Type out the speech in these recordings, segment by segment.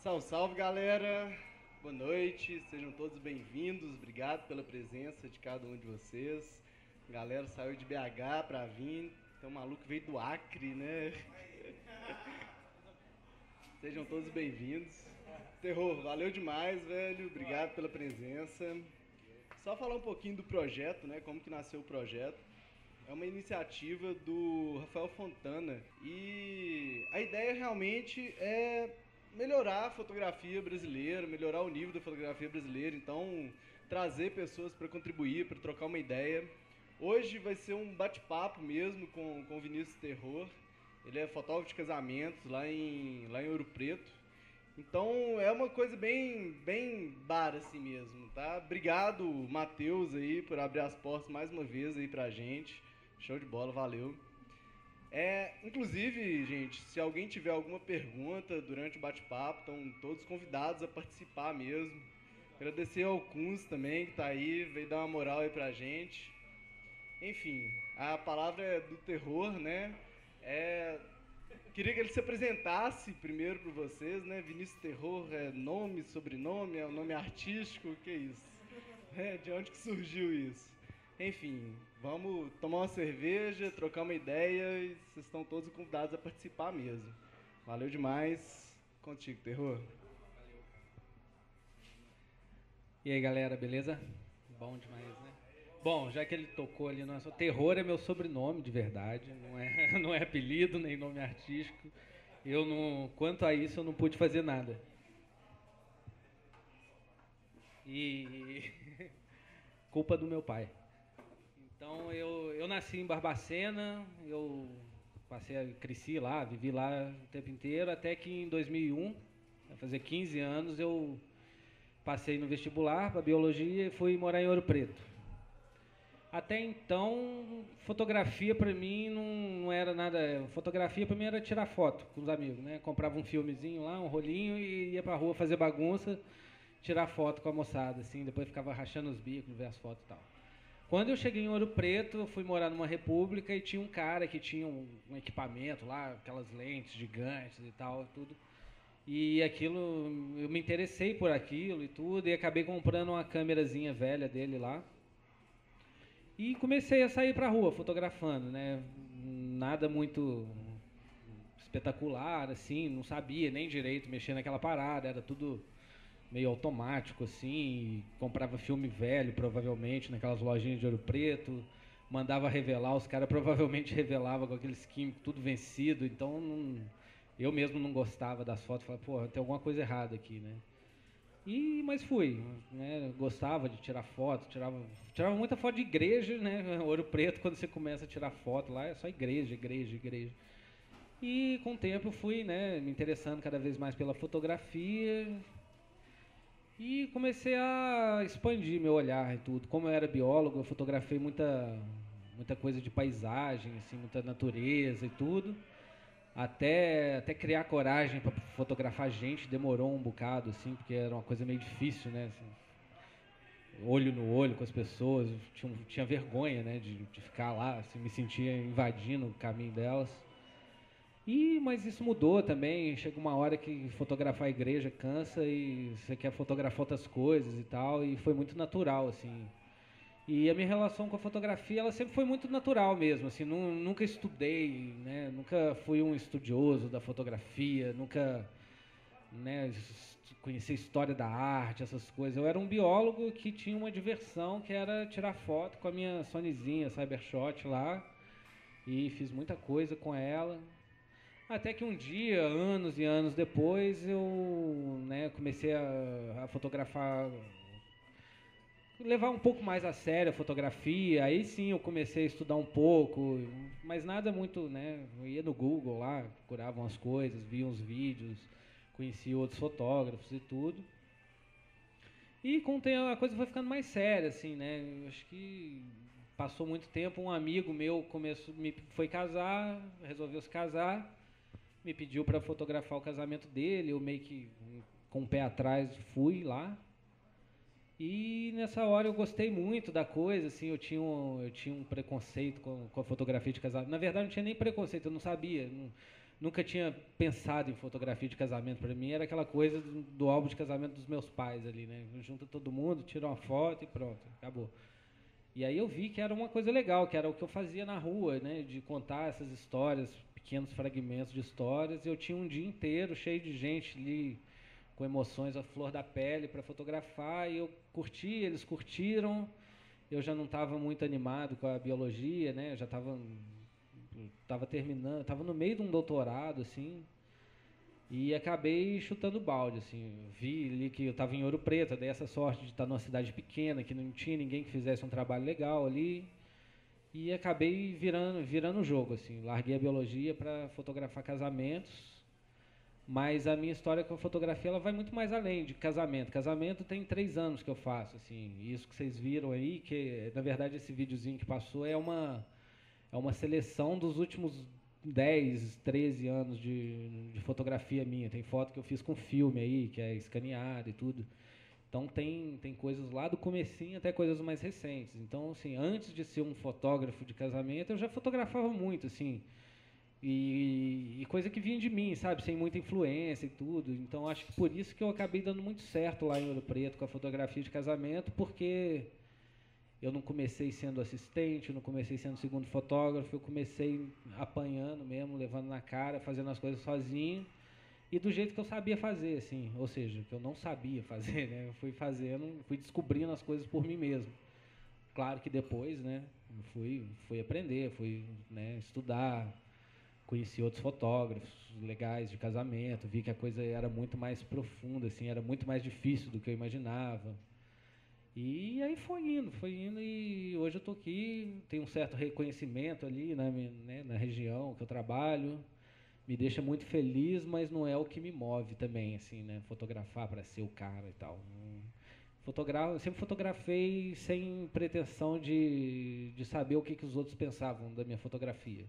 Salve, salve, galera! Boa noite, sejam todos bem-vindos. Obrigado pela presença de cada um de vocês. A galera saiu de BH pra vir. Tem um maluco que veio do Acre, né? Sejam todos bem-vindos. Terror, valeu demais, velho. Obrigado pela presença. Só falar um pouquinho do projeto, né? Como que nasceu o projeto. É uma iniciativa do Rafael Fontana e a ideia realmente é melhorar a fotografia brasileira, melhorar o nível da fotografia brasileira, então trazer pessoas para contribuir, para trocar uma ideia. Hoje vai ser um bate-papo mesmo com o Vinícius Terror. Ele é fotógrafo de casamentos lá em Ouro Preto. Então é uma coisa bem bar assim mesmo, tá? Obrigado, Matheus, aí, por abrir as portas mais uma vez aí pra gente. Show de bola, valeu. Inclusive, gente, se alguém tiver alguma pergunta durante o bate-papo, estão todos convidados a participar mesmo. Agradecer ao Kunz também, que tá aí, veio dar uma moral aí pra gente. Enfim, a palavra é do terror, né? É, Queria que ele se apresentasse primeiro para vocês, né? Vinícius Terror é nome, sobrenome, é um nome artístico, o que é isso? De onde que surgiu isso? Enfim, vamos tomar uma cerveja, trocar uma ideia e vocês estão todos convidados a participar mesmo. Valeu demais. Contigo, Terror. E aí, galera, beleza? Bom demais, né? Bom, já que ele tocou ali no assunto, Terror é meu sobrenome de verdade, não é, não é apelido nem nome artístico. Eu não, quanto a isso, eu não pude fazer nada. E culpa do meu pai. Então eu nasci em Barbacena, cresci lá, vivi lá o tempo inteiro, até que em 2001, vai fazer 15 anos, eu passei no vestibular para biologia e fui morar em Ouro Preto. Até então, fotografia para mim não era nada. Fotografia para mim era tirar foto com os amigos, né? Comprava um filmezinho lá, um rolinho e ia pra rua fazer bagunça, tirar foto com a moçada, assim. Depois ficava rachando os bicos, ver as fotos e tal. Quando eu cheguei em Ouro Preto, eu fui morar numa república e tinha um cara que tinha um equipamento lá, aquelas lentes gigantes e tal, tudo. E aquilo, eu me interessei por aquilo e tudo, e acabei comprando uma câmerazinha velha dele lá. E comecei a sair pra rua fotografando, né? Nada muito espetacular, assim, não sabia nem direito mexer naquela parada, era tudo meio automático, assim. Comprava filme velho, provavelmente, naquelas lojinhas de Ouro Preto, mandava revelar, os caras provavelmente revelavam com aqueles químicos tudo vencido, então eu mesmo não gostava das fotos, falava, pô, tem alguma coisa errada aqui, né? Mas fui, né? Gostava de tirar foto, tirava muita foto de igreja, né? Ouro Preto, quando você começa a tirar foto lá, é só igreja, igreja, igreja. E com o tempo fui, né, me interessando cada vez mais pela fotografia e comecei a expandir meu olhar e tudo. Como eu era biólogo, eu fotografei muita coisa de paisagem, assim, muita natureza e tudo. Até criar coragem para fotografar gente demorou um bocado, assim, porque era uma coisa meio difícil, né? Assim, olho no olho com as pessoas, tinha vergonha, né, de ficar lá, assim, me sentia invadindo o caminho delas. Mas isso mudou também, chega uma hora que fotografar a igreja cansa e você quer fotografar outras coisas e tal, e foi muito natural, assim. E a minha relação com a fotografia, ela sempre foi muito natural mesmo, assim, nunca estudei, né, nunca fui um estudioso da fotografia, nunca, né, conheci a história da arte, essas coisas. Eu era um biólogo que tinha uma diversão que era tirar foto com a minha Sonyzinha Cybershot lá, e fiz muita coisa com ela. Até que um dia, anos e anos depois, eu, né, comecei a fotografar, levar um pouco mais a sério a fotografia. Aí sim eu comecei a estudar um pouco, mas nada muito, né? Eu ia no Google lá, procurava umas coisas, via uns vídeos, conhecia outros fotógrafos e tudo. E com o tempo a coisa foi ficando mais séria, assim, né? Eu acho que passou muito tempo, um amigo meu foi casar, resolveu se casar, me pediu para fotografar o casamento dele, eu meio que com o pé atrás fui lá. E nessa hora eu gostei muito da coisa, assim, eu tinha um preconceito com a fotografia de casamento. Na verdade, não tinha nem preconceito, eu não sabia. nunca tinha pensado em fotografia de casamento. Para mim era aquela coisa do álbum de casamento dos meus pais ali, né? Junta todo mundo, tira uma foto e pronto, acabou. E aí eu vi que era uma coisa legal, que era o que eu fazia na rua, né? De contar essas histórias, pequenos fragmentos de histórias. Eu tinha um dia inteiro cheio de gente ali com emoções à flor da pele para fotografar, e eu curti, eles curtiram. Eu já não estava muito animado com a biologia, né? Eu já estava terminando, estava no meio de um doutorado, assim, e acabei chutando balde, assim. Vi ali que eu estava em Ouro Preto, dei essa sorte de estar numa cidade pequena, que não tinha ninguém que fizesse um trabalho legal ali, e acabei virando o jogo, assim. Larguei a biologia para fotografar casamentos, mas a minha história com a fotografia ela vai muito mais além de casamento. Casamento tem 3 anos que eu faço, assim. Isso que vocês viram aí, que na verdade esse videozinho que passou é uma seleção dos últimos 10, 13 anos de fotografia minha. Tem foto que eu fiz com filme aí, que é escaneado e tudo. Então tem coisas lá do comecinho até coisas mais recentes. Então, assim, antes de ser um fotógrafo de casamento, eu já fotografava muito, assim. E coisa que vinha de mim, sabe? Sem muita influência e tudo. Então, acho que por isso que eu acabei dando muito certo lá em Ouro Preto com a fotografia de casamento, porque eu não comecei sendo assistente, eu não comecei sendo segundo fotógrafo, eu comecei apanhando mesmo, levando na cara, fazendo as coisas sozinho e do jeito que eu sabia fazer, assim, ou seja, que eu não sabia fazer, né? Eu fui fazendo, fui descobrindo as coisas por mim mesmo. Claro que depois, né, fui aprender, fui, né, estudar, conheci outros fotógrafos legais de casamento, vi que a coisa era muito mais profunda, assim, era muito mais difícil do que eu imaginava. E aí foi indo e hoje eu estou aqui, tenho um certo reconhecimento ali né, na região que eu trabalho, me deixa muito feliz, mas não é o que me move também, assim, né, fotografar para ser o cara e tal. Eu sempre fotografei sem pretensão de saber o que os outros pensavam da minha fotografia.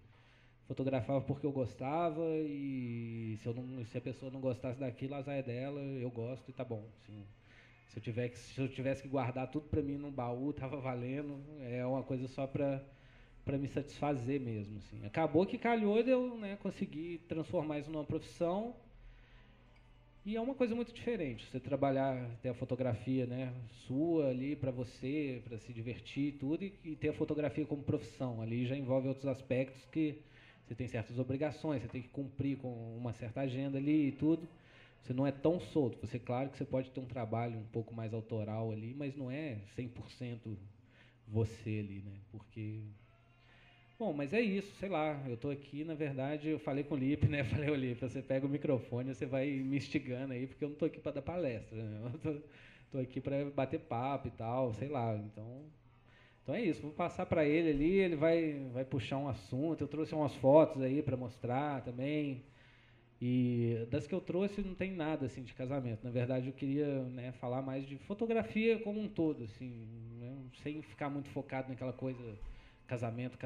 Fotografava porque eu gostava e se a pessoa não gostasse daquilo, azar é dela, eu gosto e tá bom, assim. Se eu tivesse que guardar tudo para mim num baú, tava valendo. É uma coisa só para me satisfazer mesmo, assim. Acabou que calhou de eu, né, conseguir transformar isso numa profissão. E é uma coisa muito diferente, você trabalhar, ter a fotografia, né, sua ali para você, para se divertir e tudo, e ter a fotografia como profissão. Ali já envolve outros aspectos que você tem certas obrigações, você tem que cumprir com uma certa agenda ali e tudo. Você não é tão solto. Você, claro que você pode ter um trabalho um pouco mais autoral ali, mas não é 100% você ali, né? Porque... Bom, mas é isso, sei lá, eu tô aqui, na verdade, eu falei com o Lipe, né? Falei, ô Lipe, você pega o microfone, você vai me instigando aí, porque eu não tô aqui para dar palestra, né? Eu tô aqui para bater papo e tal, sei lá, então é isso, vou passar para ele ali, ele vai puxar um assunto, eu trouxe umas fotos aí para mostrar também. E das que eu trouxe não tem nada assim de casamento. Na verdade, eu queria, né, falar mais de fotografia como um todo, assim, né, sem ficar muito focado naquela coisa casamento,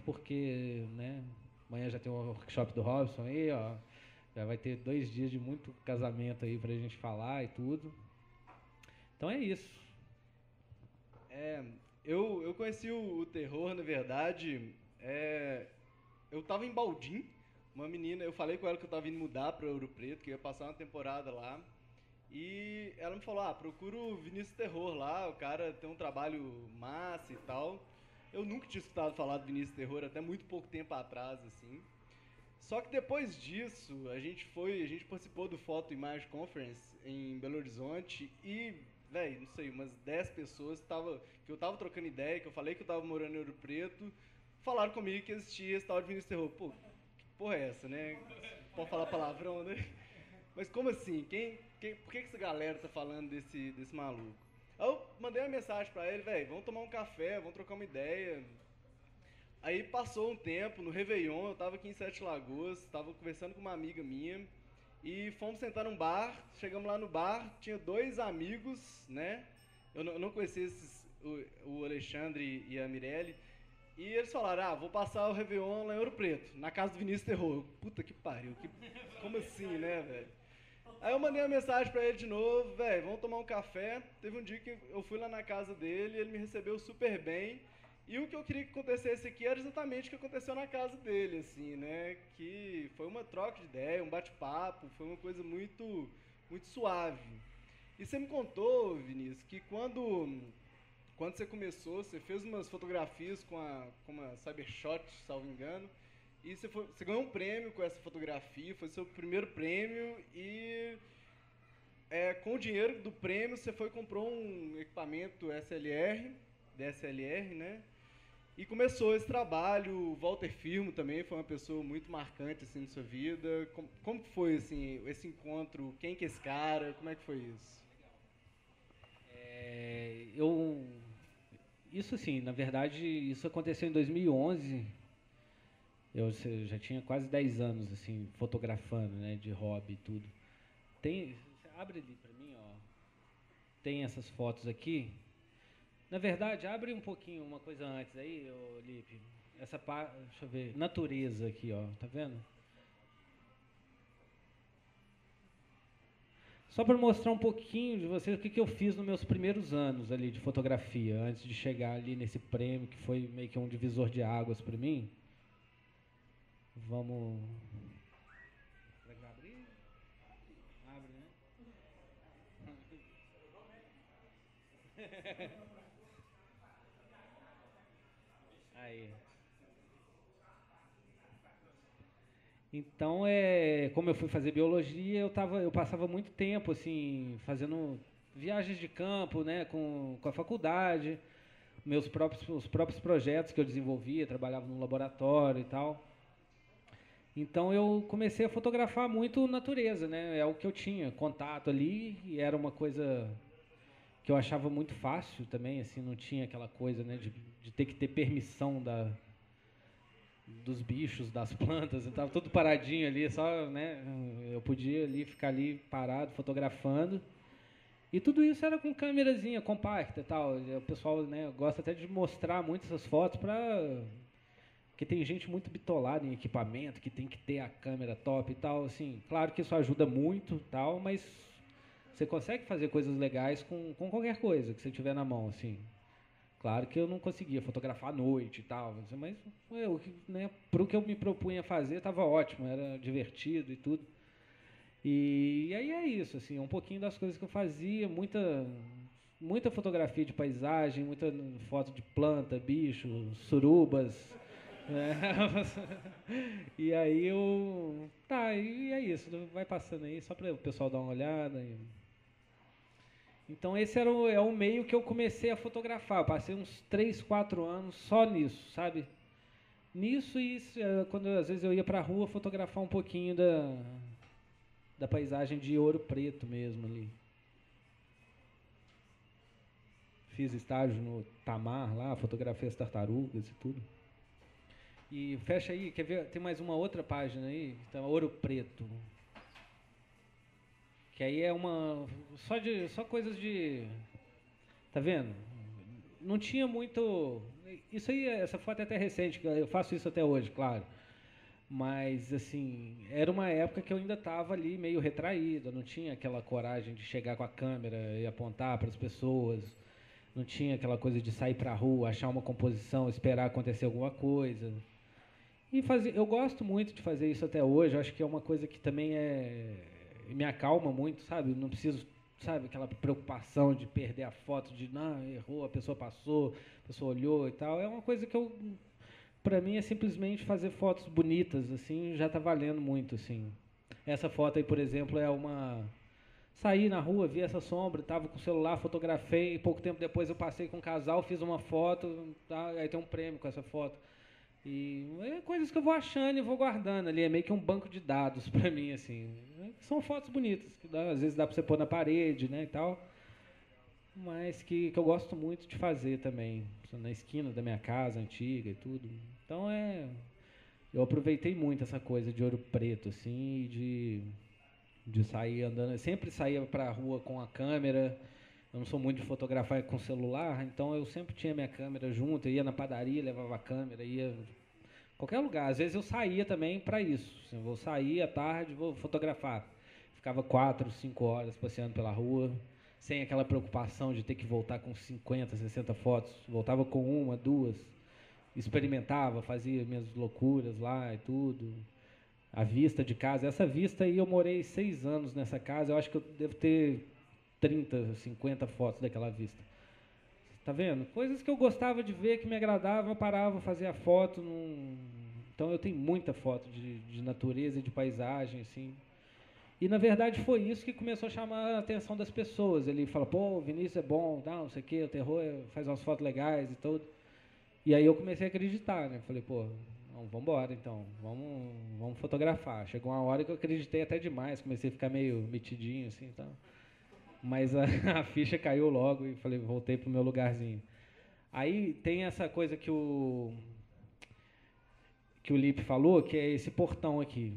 porque, né, amanhã já tem o workshop do Robson aí, ó, já vai ter 2 dias de muito casamento aí pra gente falar e tudo. Então é isso. Eu conheci o terror, na verdade, eu tava em Baldim, uma menina, eu falei com ela que eu tava indo mudar para Ouro Preto, que eu ia passar uma temporada lá, e ela me falou, procura o Vinícius Terror lá, o cara tem um trabalho massa e tal. Eu nunca tinha escutado falar do Vinícius Terror, até muito pouco tempo atrás, assim. Só que depois disso, a gente participou do Photo Image Conference em Belo Horizonte e, velho, não sei, umas 10 pessoas que eu tava trocando ideia, que eu falei que eu tava morando em Ouro Preto, falaram comigo que existia esse tal de Vinícius Terror. Pô, que porra é essa, né? Pode falar palavrão, né? Mas como assim? Por que essa galera tá falando desse maluco? Aí eu mandei uma mensagem pra ele, velho, vamos tomar um café, vamos trocar uma ideia. Aí passou um tempo, no Réveillon, eu tava aqui em Sete Lagoas, tava conversando com uma amiga minha, e fomos sentar num bar, chegamos lá no bar, tinha 2 amigos, né? Eu não conhecia o Alexandre e a Mirelle, e eles falaram, vou passar o Réveillon lá em Ouro Preto, na casa do Vinícius Terror. Puta que pariu, como assim, né, velho? Aí eu mandei uma mensagem pra ele de novo, velho, vamos tomar um café. Teve um dia que eu fui lá na casa dele, ele me recebeu super bem. E o que eu queria que acontecesse aqui era exatamente o que aconteceu na casa dele, assim, né? Que foi uma troca de ideia, um bate-papo, foi uma coisa muito suave. E você me contou, Vinícius, que quando você começou, você fez umas fotografias com uma Cybershot, salvo engano, e você ganhou um prêmio com essa fotografia, foi seu primeiro prêmio, e com o dinheiro do prêmio você foi e comprou um equipamento DSLR, né? E começou esse trabalho. O Walter Firmo também foi uma pessoa muito marcante assim, na sua vida. Como que foi assim, esse encontro? Quem que é esse cara? Como é que foi isso? Isso assim, na verdade, isso aconteceu em 2011. Eu já tinha quase 10 anos assim, fotografando, né, de hobby e tudo. Abre ali para mim, ó. Tem essas fotos aqui. Na verdade, abre um pouquinho uma coisa antes aí, Lipe. Deixa eu ver, natureza aqui, ó, tá vendo? Só para mostrar um pouquinho de vocês o que eu fiz nos meus primeiros anos ali de fotografia, antes de chegar ali nesse prêmio que foi meio que um divisor de águas para mim. Vamos. Será que vai abrir? Abre, né? Aí. Então, como eu fui fazer biologia, eu passava muito tempo assim, fazendo viagens de campo, né, com a faculdade, os próprios projetos que eu desenvolvia, trabalhava no laboratório e tal. Então eu comecei a fotografar muito natureza, né? É o que eu tinha contato ali e era uma coisa que eu achava muito fácil também, assim, não tinha aquela coisa, né, de ter que ter permissão dos bichos, das plantas, estava tudo paradinho ali, só, né, eu podia ali ficar ali parado fotografando. E tudo isso era com câmerazinha compacta e tal. O pessoal, né, gosta até de mostrar muito essas fotos porque tem gente muito bitolada em equipamento, que tem que ter a câmera top e tal, assim. Claro que isso ajuda muito, tal, mas você consegue fazer coisas legais com qualquer coisa que você tiver na mão, assim. Claro que eu não conseguia fotografar à noite e tal, mas né, para o que eu me propunha fazer estava ótimo, era divertido e tudo. E aí é isso, assim, um pouquinho das coisas que eu fazia, muita fotografia de paisagem, muita foto de planta, bicho, surubas. E aí e é isso, vai passando aí só para o pessoal dar uma olhada. Então esse é o meio que eu comecei a fotografar. Eu passei uns 3, 4 anos só nisso, sabe? Nisso e quando às vezes eu ia para a rua fotografar um pouquinho da paisagem de Ouro Preto mesmo ali. Fiz estágio no Tamar lá, fotografei as tartarugas e tudo. E fecha aí, quer ver? Tem mais uma outra página aí, então, Ouro Preto. Que aí é só coisas de... Tá vendo? Não tinha muito... Isso aí, essa foto é até recente, eu faço isso até hoje, claro. Mas, assim, era uma época que eu ainda estava ali meio retraído, não tinha aquela coragem de chegar com a câmera e apontar para as pessoas, não tinha aquela coisa de sair para a rua, achar uma composição, esperar acontecer alguma coisa. E eu gosto muito de fazer isso até hoje, eu acho que é uma coisa que também me acalma muito, sabe? Não preciso, sabe, aquela preocupação de perder a foto, de não, errou, a pessoa passou, a pessoa olhou e tal. É uma coisa que para mim é simplesmente fazer fotos bonitas, assim, já está valendo muito, assim. Essa foto aí, por exemplo, saí na rua, vi essa sombra, estava com o celular, fotografei, e pouco tempo depois eu passei com um casal, fiz uma foto, tá? Aí tem um prêmio com essa foto. E coisas que eu vou achando e vou guardando ali, é meio que um banco de dados para mim, assim. São fotos bonitas, que às vezes dá para você pôr na parede, né, e tal, mas que eu gosto muito de fazer também, na esquina da minha casa antiga e tudo. Então eu aproveitei muito essa coisa de Ouro Preto, assim, de sair andando. Eu sempre saía para a rua com a câmera. Eu não sou muito de fotografar com celular, então eu sempre tinha minha câmera junto. Eu ia na padaria, levava a câmera, ia qualquer lugar. Às vezes eu saía também para isso. Eu vou sair à tarde, vou fotografar. Ficava 4, 5 horas passeando pela rua, sem aquela preocupação de ter que voltar com 50, 60 fotos. Voltava com uma, duas, experimentava, fazia minhas loucuras lá e tudo. A vista de casa, essa vista aí eu morei 6 anos nessa casa, eu acho que eu devo ter 30, 50 fotos daquela vista. Tá vendo? Coisas que eu gostava de ver, que me agradavam, eu parava, fazia foto. Então eu tenho muita foto de natureza e de paisagem, assim. E na verdade foi isso que começou a chamar a atenção das pessoas. Ele fala, pô, o Vinícius é bom, não sei o quê, o terror faz umas fotos legais e tudo. E aí eu comecei a acreditar, né? Falei, pô, vamos embora então, vamos fotografar. Chegou uma hora que eu acreditei até demais, comecei a ficar meio metidinho assim, tá? Mas a ficha caiu logo e falei, voltei pro meu lugarzinho. Aí tem essa coisa que o Lipe falou, que é esse portão aqui.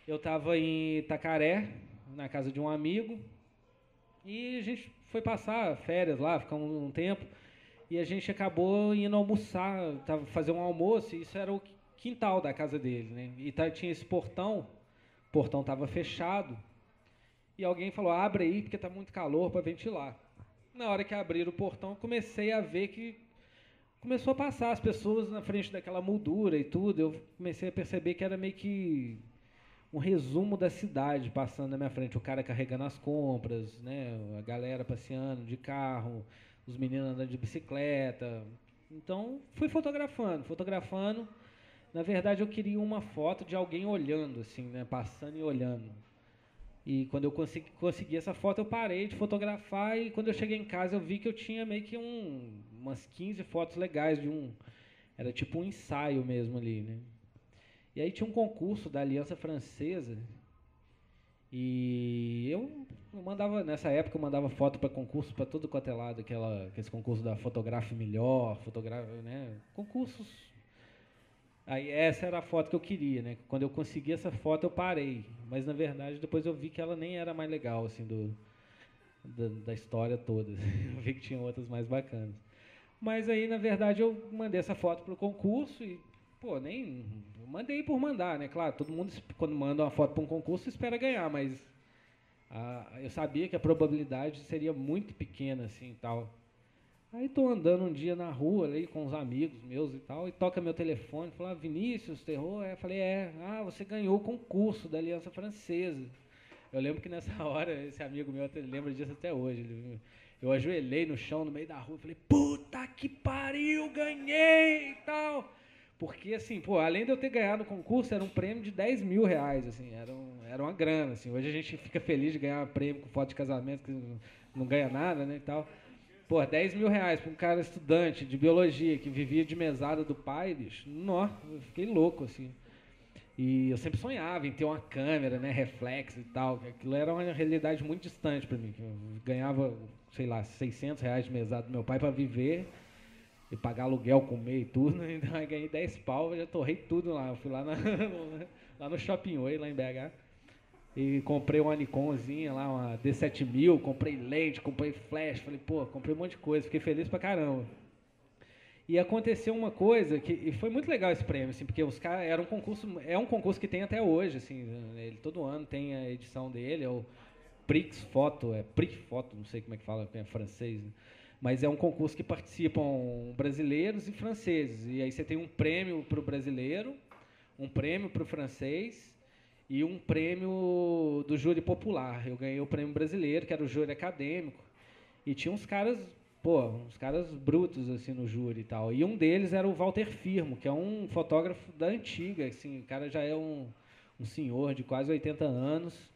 Eu estava em Itacaré, na casa de um amigo, e a gente foi passar férias lá, ficamos um tempo, e a gente acabou indo almoçar, fazer um almoço, e isso era o quintal da casa dele, né? E tinha esse portão, o portão estava fechado, e alguém falou, abre aí, porque está muito calor para ventilar. Na hora que abriram o portão, comecei a ver que começou a passar as pessoas na frente daquela moldura e tudo, eu comecei a perceber que era meio que um resumo da cidade passando na minha frente, o cara carregando as compras, né, a galera passeando de carro, os meninos andando de bicicleta. Então, fui fotografando. Na verdade, eu queria uma foto de alguém olhando, assim, né, passando e olhando. E quando eu consegui essa foto, eu parei de fotografar e quando eu cheguei em casa, eu vi que eu tinha meio que umas 15 fotos legais era tipo um ensaio mesmo ali, né? E aí tinha um concurso da Aliança Francesa e eu mandava, nessa época eu mandava foto para concurso para todo quanto é lado, aquele concurso da Fotografe Melhor, né? Concursos. Aí essa era a foto que eu queria, né? Quando eu consegui essa foto eu parei, mas na verdade depois eu vi que ela nem era mais legal assim da história toda. Eu vi que tinha outras mais bacanas. Mas aí na verdade eu mandei essa foto para o concurso e pô, nem mandei por mandar, né? Claro, todo mundo quando manda uma foto para um concurso espera ganhar, mas eu sabia que a probabilidade seria muito pequena assim, tal. Aí tô andando um dia na rua ali com uns amigos meus e tal, e toca meu telefone, fala, Vinícius, terror? Eu falei, você ganhou o concurso da Aliança Francesa. Eu lembro que nessa hora, esse amigo meu lembra disso até hoje. Eu ajoelhei no chão, no meio da rua, e falei, puta que pariu, ganhei e tal. Porque, assim, pô, além de eu ter ganhado o concurso, era um prêmio de 10 mil reais, assim, era uma grana, assim. Hoje a gente fica feliz de ganhar um prêmio com foto de casamento, que não ganha nada, né, e tal. Pô, 10 mil reais para um cara estudante de biologia, que vivia de mesada do pai, bicho, eu fiquei louco, assim. E eu sempre sonhava em ter uma câmera, né, reflexo e tal, que aquilo era uma realidade muito distante para mim. Eu ganhava, sei lá, 600 reais de mesada do meu pai para viver e pagar aluguel, comer e tudo, então eu ganhei 10 pau, eu já torrei tudo lá. Eu fui lá, lá no Shopping Oi, lá em BH, e comprei uma Nikonzinha lá, uma D7000, comprei lente, comprei flash, falei, pô, comprei um monte de coisa, fiquei feliz pra caramba. E aconteceu uma coisa e foi muito legal esse prêmio, assim, porque os caras é um concurso que tem até hoje, assim, ele todo ano tem a edição dele, é o Prix Photo, não sei como é que fala, é francês, né? Mas é um concurso que participam brasileiros e franceses, e aí você tem um prêmio para o brasileiro, um prêmio para o francês e um prêmio do júri popular. Eu ganhei o prêmio brasileiro, que era o júri acadêmico, e tinha uns caras brutos assim no júri e tal. E um deles era o Walter Firmo, que é um fotógrafo da antiga, assim, o cara já é um senhor de quase 80 anos.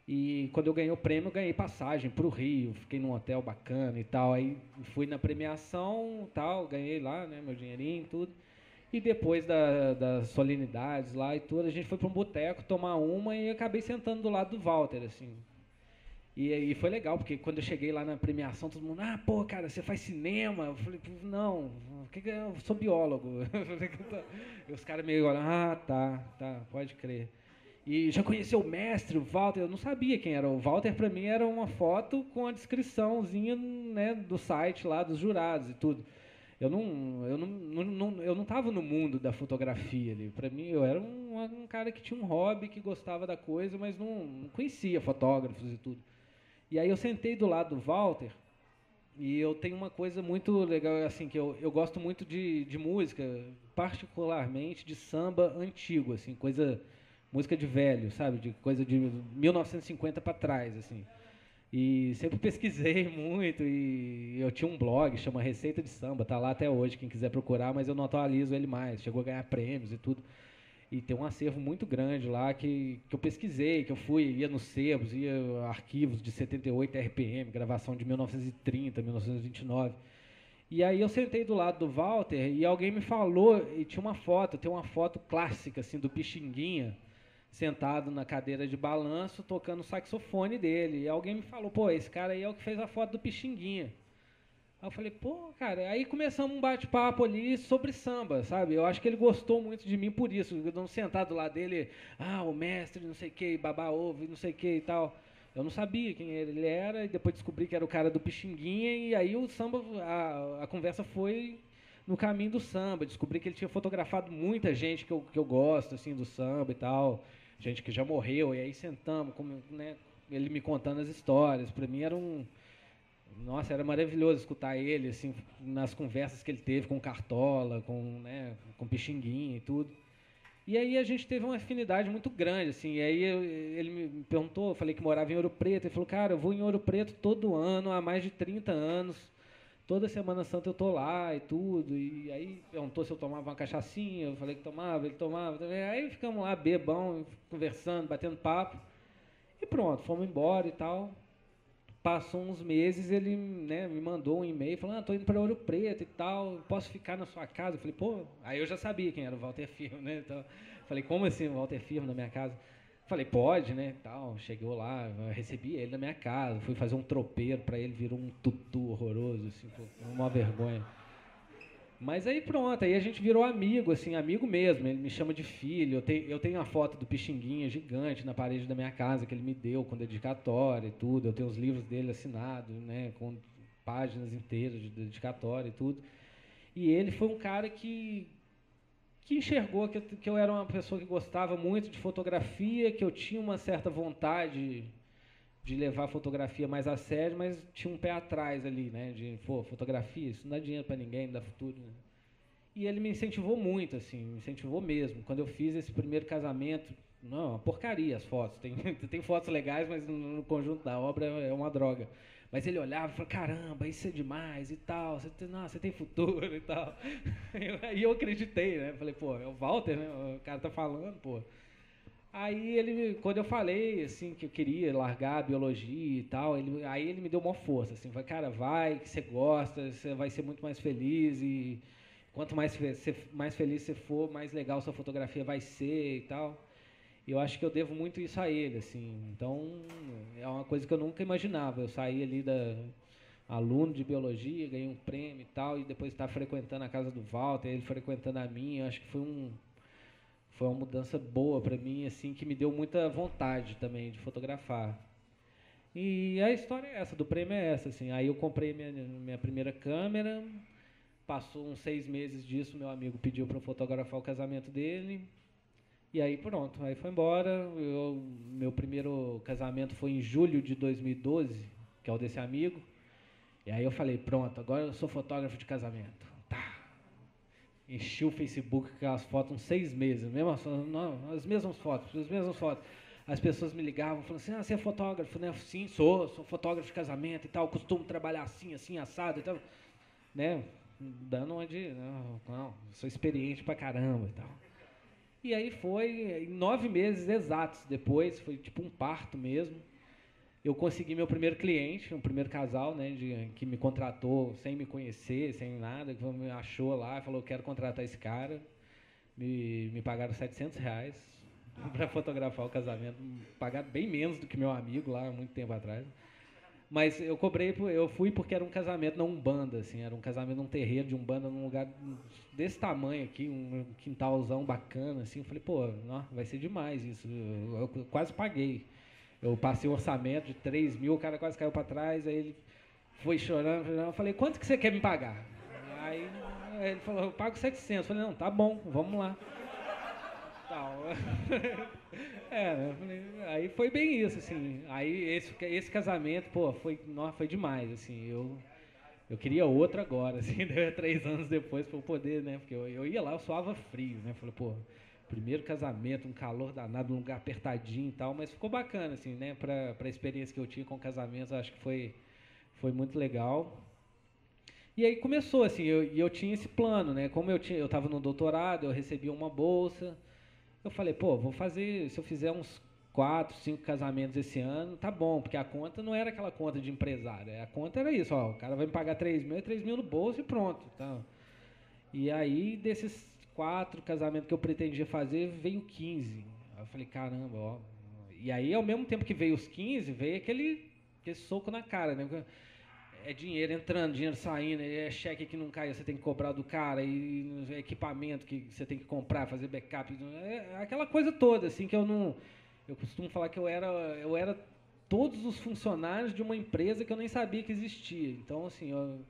E quando eu ganhei o prêmio, eu ganhei passagem para o Rio, fiquei num hotel bacana e tal. Aí fui na premiação, tal, ganhei lá, né, meu dinheirinho e tudo. E depois das solenidades lá e tudo, a gente foi para um boteco tomar uma e acabei sentando do lado do Walter, assim. E foi legal, porque quando eu cheguei lá na premiação, todo mundo, pô, cara, você faz cinema? Eu falei, não, eu sou biólogo. E os caras meio olham, tá, pode crer. E já conheceu o mestre, o Walter, eu não sabia quem era. O Walter, para mim, era uma foto com a descriçãozinha, né, do site lá, dos jurados e tudo. Eu não estava no mundo da fotografia ali. Para mim, eu era um cara que tinha um hobby, que gostava da coisa, mas não conhecia fotógrafos e tudo. E aí eu sentei do lado do Walter, e eu tenho uma coisa muito legal, assim, que eu gosto muito de música, particularmente de samba antigo, assim, música de velho, sabe? De coisa de 1950 para trás, assim. E sempre pesquisei muito, e eu tinha um blog, chama Receita de Samba, tá lá até hoje, quem quiser procurar, mas eu não atualizo ele mais, chegou a ganhar prêmios e tudo. E tem um acervo muito grande lá que eu pesquisei, que eu ia nos sebos, ia arquivos de 78 RPM, gravação de 1930, 1929. E aí eu sentei do lado do Walter e alguém me falou, e tinha uma foto, tem uma foto clássica assim do Pixinguinha, sentado na cadeira de balanço, tocando o saxofone dele. E alguém me falou, pô, esse cara aí é o que fez a foto do Pixinguinha. Aí eu falei, pô, cara, aí começamos um bate-papo ali sobre samba, sabe? Eu acho que ele gostou muito de mim por isso, eu não sentado lá dele, o mestre, não sei o que, babá ovo, não sei o que e tal. Eu não sabia quem ele era, e depois descobri que era o cara do Pixinguinha, e aí o samba, a conversa foi no caminho do samba. Descobri que ele tinha fotografado muita gente que eu gosto, assim, do samba e tal, gente que já morreu, e aí sentamos, né, ele me contando as histórias. Para mim nossa, era maravilhoso escutar ele, assim, nas conversas que ele teve com Cartola, com Pixinguinha e tudo. E aí a gente teve uma afinidade muito grande, assim, e aí ele me perguntou, eu falei que morava em Ouro Preto, ele falou, cara, eu vou em Ouro Preto todo ano, há mais de 30 anos, toda Semana Santa eu tô lá e tudo, e aí perguntou se eu tomava uma cachaçinha, eu falei que tomava, ele tomava também, aí ficamos lá, bebão, conversando, batendo papo, e pronto, fomos embora e tal. Passou uns meses, ele, né, me mandou um e-mail, falando, tô indo para Ouro Preto e tal, posso ficar na sua casa? Eu falei, pô, aí eu já sabia quem era o Walter Firmo, né, então, falei, como assim o Walter Firmo na minha casa? Falei, pode, né, tal, chegou lá, recebi ele na minha casa, fui fazer um tropeiro para ele, virou um tutu horroroso, assim, pô, uma vergonha. Mas aí pronto, aí a gente virou amigo, assim, amigo mesmo, ele me chama de filho, eu tenho uma foto do Pixinguinha gigante na parede da minha casa, que ele me deu com dedicatória e tudo, eu tenho os livros dele assinados, né, com páginas inteiras de dedicatória e tudo, e ele foi um cara que enxergou que eu era uma pessoa que gostava muito de fotografia, que eu tinha uma certa vontade de levar a fotografia mais a sério, mas tinha um pé atrás ali, né? De, pô, fotografia, isso não dá dinheiro para ninguém, não dá futuro, né? E ele me incentivou muito, assim, me incentivou mesmo. Quando eu fiz esse primeiro casamento, não, uma porcaria as fotos. Tem fotos legais, mas no conjunto da obra é uma droga. Mas ele olhava e falava, caramba, isso é demais e tal, você tem futuro e tal. E eu acreditei, né? Falei, pô, é o Walter, né? O cara tá falando, pô. Aí quando eu falei assim que eu queria largar a biologia e tal, aí ele me deu uma força, assim, falei, cara, vai, que você gosta, você vai ser muito mais feliz e quanto mais feliz você for, mais legal sua fotografia vai ser e tal. E eu acho que eu devo muito isso a ele, assim. Então, é uma coisa que eu nunca imaginava. Eu saí ali aluno de biologia, ganhei um prêmio e tal, e depois estar frequentando a casa do Walter, ele frequentando a minha, eu acho que foi uma mudança boa para mim, assim, que me deu muita vontade também de fotografar. E a história é essa, do prêmio é essa, assim. Aí eu comprei minha primeira câmera, passou uns 6 meses disso, meu amigo pediu para eu fotografar o casamento dele, e aí pronto, aí foi embora. Meu primeiro casamento foi em julho de 2012, que é o desse amigo, e aí eu falei, pronto, agora eu sou fotógrafo de casamento. Enchi o Facebook com aquelas fotos uns 6 meses, as mesmas fotos. As pessoas me ligavam, falando assim, você é fotógrafo, né? Sim, sou fotógrafo de casamento e tal, costumo trabalhar assim, assado e tal, né? Dando uma de, não, sou experiente pra caramba e tal. E aí foi, em 9 meses exatos depois, foi tipo um parto mesmo, eu consegui meu primeiro cliente, um primeiro casal, né, que me contratou sem me conhecer, sem nada, que me achou lá, falou, quero contratar esse cara. Me pagaram R$700 para fotografar o casamento, pagaram bem menos do que meu amigo lá, há muito tempo atrás. Mas eu fui porque era um casamento na Umbanda, assim, era um casamento num terreiro de Umbanda, num lugar desse tamanho aqui, um quintalzão bacana, assim, eu falei, pô, não, vai ser demais isso, eu quase paguei. Eu passei um orçamento de 3 mil, o cara quase caiu para trás, aí ele foi chorando, eu falei, quanto que você quer me pagar? Aí ele falou, eu pago 700. Eu falei, não, tá bom, vamos lá. Eu falei, aí foi bem isso, assim. Aí esse casamento, pô, foi demais, assim. Eu queria outro agora, assim, 3 anos depois pra eu poder, né? Porque eu ia lá, eu suava frio, né? Falei, pô, primeiro casamento, um calor danado, um lugar apertadinho e tal, mas ficou bacana, assim, né? Pra experiência que eu tinha com casamentos, acho que foi muito legal. E aí começou, assim, eu tinha esse plano, né? Como eu estava no doutorado, eu recebia uma bolsa. Eu falei, pô, vou fazer, se eu fizer uns 4, 5 casamentos esse ano, tá bom, porque a conta não era aquela conta de empresário, a conta era isso, ó, o cara vai me pagar 3 mil, 3 mil no bolso e pronto. Então, e aí, desses 4 casamentos que eu pretendia fazer, veio 15. Aí eu falei, caramba, ó. E aí, ao mesmo tempo que veio os 15, veio aquele soco na cara, né? É dinheiro entrando, dinheiro saindo, é cheque que não cai, você tem que cobrar do cara, e equipamento que você tem que comprar, fazer backup, é aquela coisa toda, assim, que eu não... Eu costumo falar que eu era todos os funcionários de uma empresa que eu nem sabia que existia. Então, assim, eu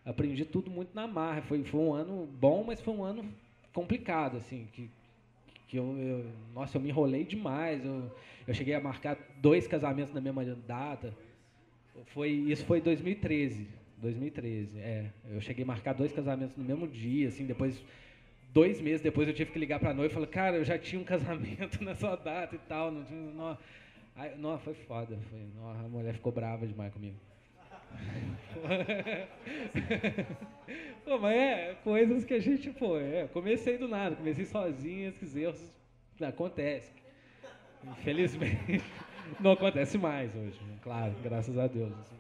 aprendi tudo muito na marra. Foi um ano bom, mas foi um ano complicado, assim, que nossa, eu me enrolei demais. Eu cheguei a marcar 2 casamentos na mesma data. Isso foi 2013. 2013, eu cheguei a marcar 2 casamentos no mesmo dia, assim, depois 2 meses depois eu tive que ligar pra noiva e falar, cara, eu já tinha um casamento nessa data e tal. Não, foi foda. A mulher ficou brava demais comigo. Pô, mas coisas que a gente, comecei do nada, comecei sozinho, esses erros acontecem. Infelizmente, não acontece mais hoje, claro, graças a Deus. Assim.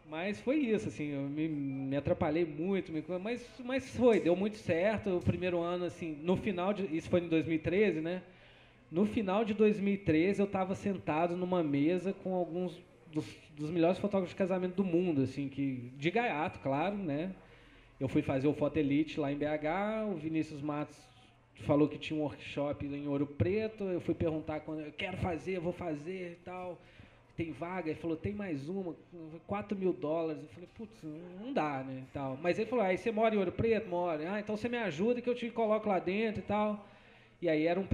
Mas foi isso, assim, eu me atrapalhei muito, mas deu muito certo. O primeiro ano, assim, no final isso foi em 2013, né? No final de 2013, eu estava sentado numa mesa com alguns dos melhores fotógrafos de casamento do mundo, assim, de gaiato, claro, né? Eu fui fazer o Foto Elite lá em BH, o Vinícius Matos falou que tinha um workshop em Ouro Preto, eu fui perguntar quando eu quero fazer, vou fazer e tal, tem vaga, ele falou, tem mais uma, $4 mil, eu falei, putz, não dá, né, e tal, mas ele falou, aí você mora em Ouro Preto? Mora, então você me ajuda que eu te coloco lá dentro e tal, e aí eram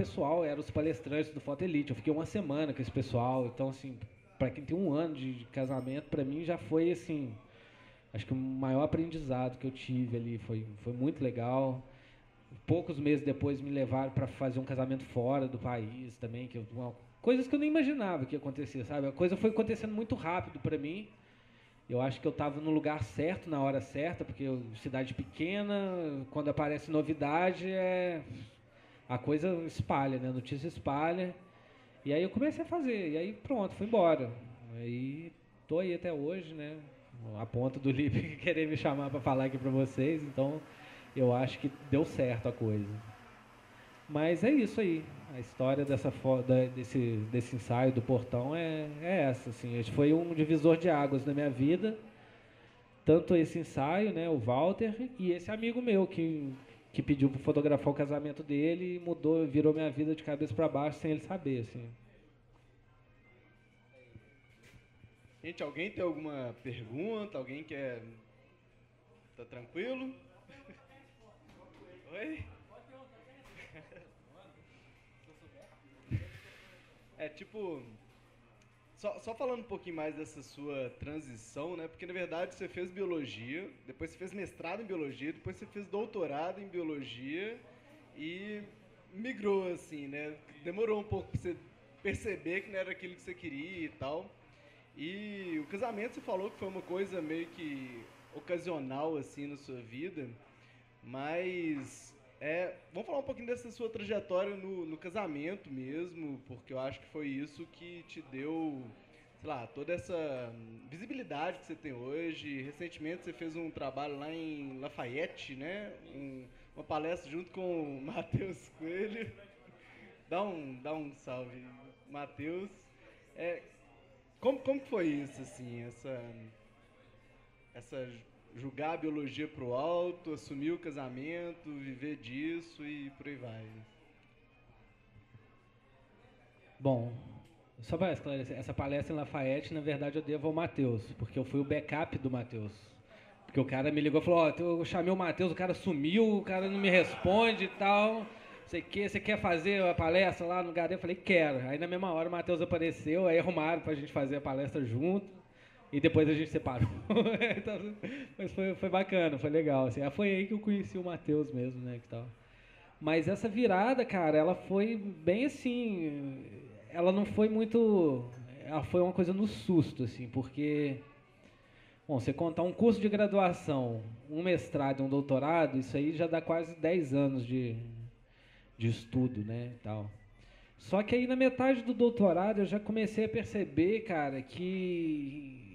os palestrantes do Foto Elite, eu fiquei uma semana com esse pessoal, então assim, para quem tem um ano de casamento, para mim já foi assim, acho que o maior aprendizado que eu tive ali, foi muito legal. Poucos meses depois me levaram para fazer um casamento fora do país também, coisas que eu nem imaginava que ia acontecer, sabe? A coisa foi acontecendo muito rápido para mim. Eu acho que eu estava no lugar certo, na hora certa, porque cidade pequena, quando aparece novidade, a coisa espalha, né? A notícia espalha. E aí eu comecei a fazer, e aí pronto, fui embora. Aí tô aí até hoje, né? A ponto do Lipe querer me chamar para falar aqui para vocês, então eu acho que deu certo a coisa. Mas é isso aí. A história desse ensaio do Portão é essa. Assim. Esse foi um divisor de águas na minha vida. Tanto esse ensaio, né, o Walter, e esse amigo meu que pediu para fotografar o casamento dele e virou minha vida de cabeça para baixo sem ele saber. Assim. Gente, alguém tem alguma pergunta? Alguém quer... Tá tranquilo? Oi? Tipo... Só falando um pouquinho mais dessa sua transição, né? Porque, na verdade, você fez biologia, depois você fez mestrado em biologia, depois você fez doutorado em biologia e migrou, assim, né? Demorou um pouco pra você perceber que não era aquilo que você queria e tal. E o casamento, você falou que foi uma coisa meio que ocasional, assim, na sua vida, mas... vamos falar um pouquinho dessa sua trajetória no casamento mesmo, porque eu acho que foi isso que te deu, sei lá, toda essa visibilidade que você tem hoje. Recentemente você fez um trabalho lá em Lafayette, né? Uma palestra junto com o Matheus Coelho. Dá um salve, Matheus. Como que foi isso, assim, essa julgar a biologia pro alto, assumir o casamento, viver disso e por aí vai? Bom, só para esclarecer, essa palestra em Lafayette, na verdade, eu devo ao Matheus, porque eu fui o backup do Matheus. Porque o cara me ligou e falou, eu chamei o Matheus, o cara sumiu, o cara não me responde e tal. sei que, você quer fazer a palestra lá no Gadem? Eu falei, quero. Aí na mesma hora o Matheus apareceu, aí arrumaram pra gente fazer a palestra junto, e depois a gente separou. Então, mas foi bacana, foi legal. Assim. Foi aí que eu conheci o Matheus mesmo, né? Que tal. Mas essa virada, cara, ela foi bem assim. Ela não foi muito. Ela foi uma coisa no susto, assim, porque. Bom, você contar um curso de graduação, um mestrado e um doutorado, isso aí já dá quase 10 anos de estudo, né? Tal. Só que aí na metade do doutorado eu já comecei a perceber, cara, que.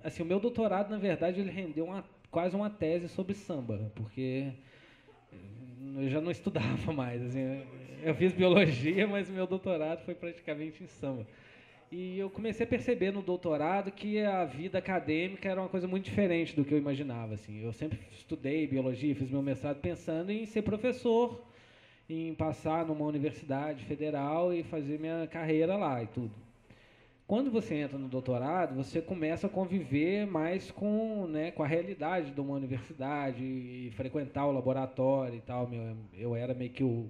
Assim, o meu doutorado, na verdade, ele rendeu quase uma tese sobre samba, porque eu já não estudava mais. Assim, eu fiz biologia, mas o meu doutorado foi praticamente em samba. E eu comecei a perceber no doutorado que a vida acadêmica era uma coisa muito diferente do que eu imaginava. Assim. Eu sempre estudei biologia, fiz meu mestrado pensando em ser professor, em passar numa universidade federal e fazer minha carreira lá e tudo. Quando você entra no doutorado, você começa a conviver mais com a realidade de uma universidade e frequentar o laboratório e tal. Eu era meio que o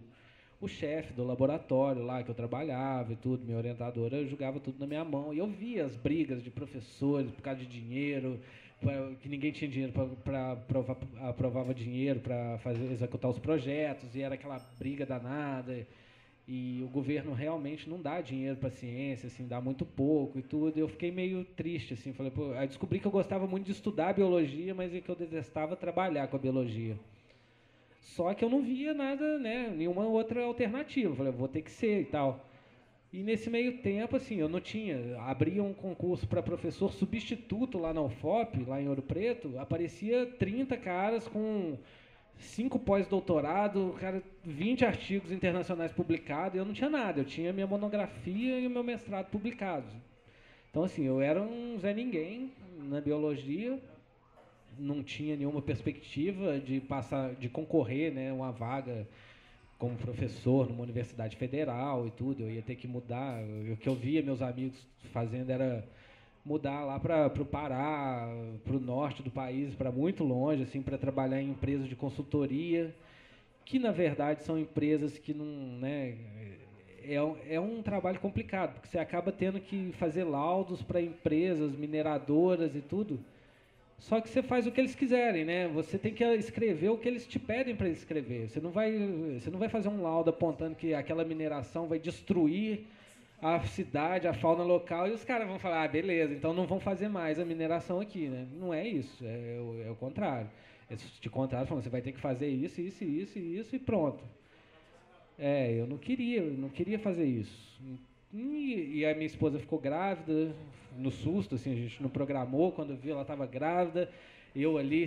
chefe do laboratório lá que eu trabalhava e tudo, minha orientadora jogava tudo na minha mão. E eu via as brigas de professores por causa de dinheiro, que ninguém tinha dinheiro para aprovava dinheiro para executar os projetos, e era aquela briga danada. E o governo realmente não dá dinheiro para a ciência, assim, dá muito pouco e tudo. E eu fiquei meio triste, assim, falei, pô, aí descobri que eu gostava muito de estudar biologia, mas que eu detestava trabalhar com a biologia. Só que eu não via nada, né, nenhuma outra alternativa. Eu falei, vou ter que ser e tal. E nesse meio tempo, assim, eu não tinha. Abria um concurso para professor substituto lá na UFOP, lá em Ouro Preto, aparecia 30 caras com 5 pós-doutorado, cara, 20 artigos internacionais publicados, e eu não tinha nada. Eu tinha minha monografia e o meu mestrado publicados. Então, assim, eu era um Zé Ninguém na biologia, não tinha nenhuma perspectiva de concorrer, né, uma vaga como professor numa universidade federal e tudo. Eu ia ter que mudar. O que eu via meus amigos fazendo era mudar lá para o Pará, para o norte do país, para muito longe, assim, para trabalhar em empresas de consultoria, que na verdade são empresas que não, né, é um trabalho complicado, porque você acaba tendo que fazer laudos para empresas mineradoras e tudo. Só que você faz o que eles quiserem, né? Você tem que escrever o que eles te pedem para escrever. Você não vai fazer um laudo apontando que aquela mineração vai destruir a cidade, a fauna local, e os caras vão falar, beleza, então não vão fazer mais a mineração aqui, né? Não é isso, é o contrário. Eles te contratam falando, você vai ter que fazer isso, isso, isso, isso e pronto. Eu não queria fazer isso. E a minha esposa ficou grávida, no susto, assim, a gente não programou, quando viu ela estava grávida, eu ali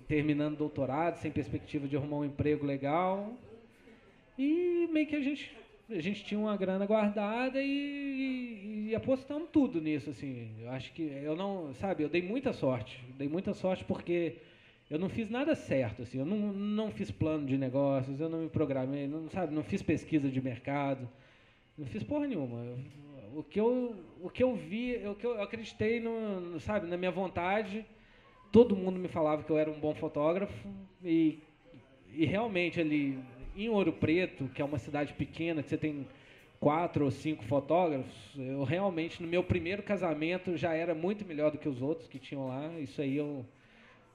terminando doutorado, sem perspectiva de arrumar um emprego legal, e meio que a gente tinha uma grana guardada e apostamos tudo nisso, assim. Eu acho que eu dei muita sorte porque eu não fiz nada certo, assim. Eu não fiz plano de negócios, eu não me programei, não fiz pesquisa de mercado, não fiz porra nenhuma. O que eu vi, o que eu acreditei na minha vontade. Todo mundo me falava que eu era um bom fotógrafo e realmente ali em Ouro Preto, que é uma cidade pequena, que você tem 4 ou 5 fotógrafos, eu realmente, no meu primeiro casamento, já era muito melhor do que os outros que tinham lá. Isso aí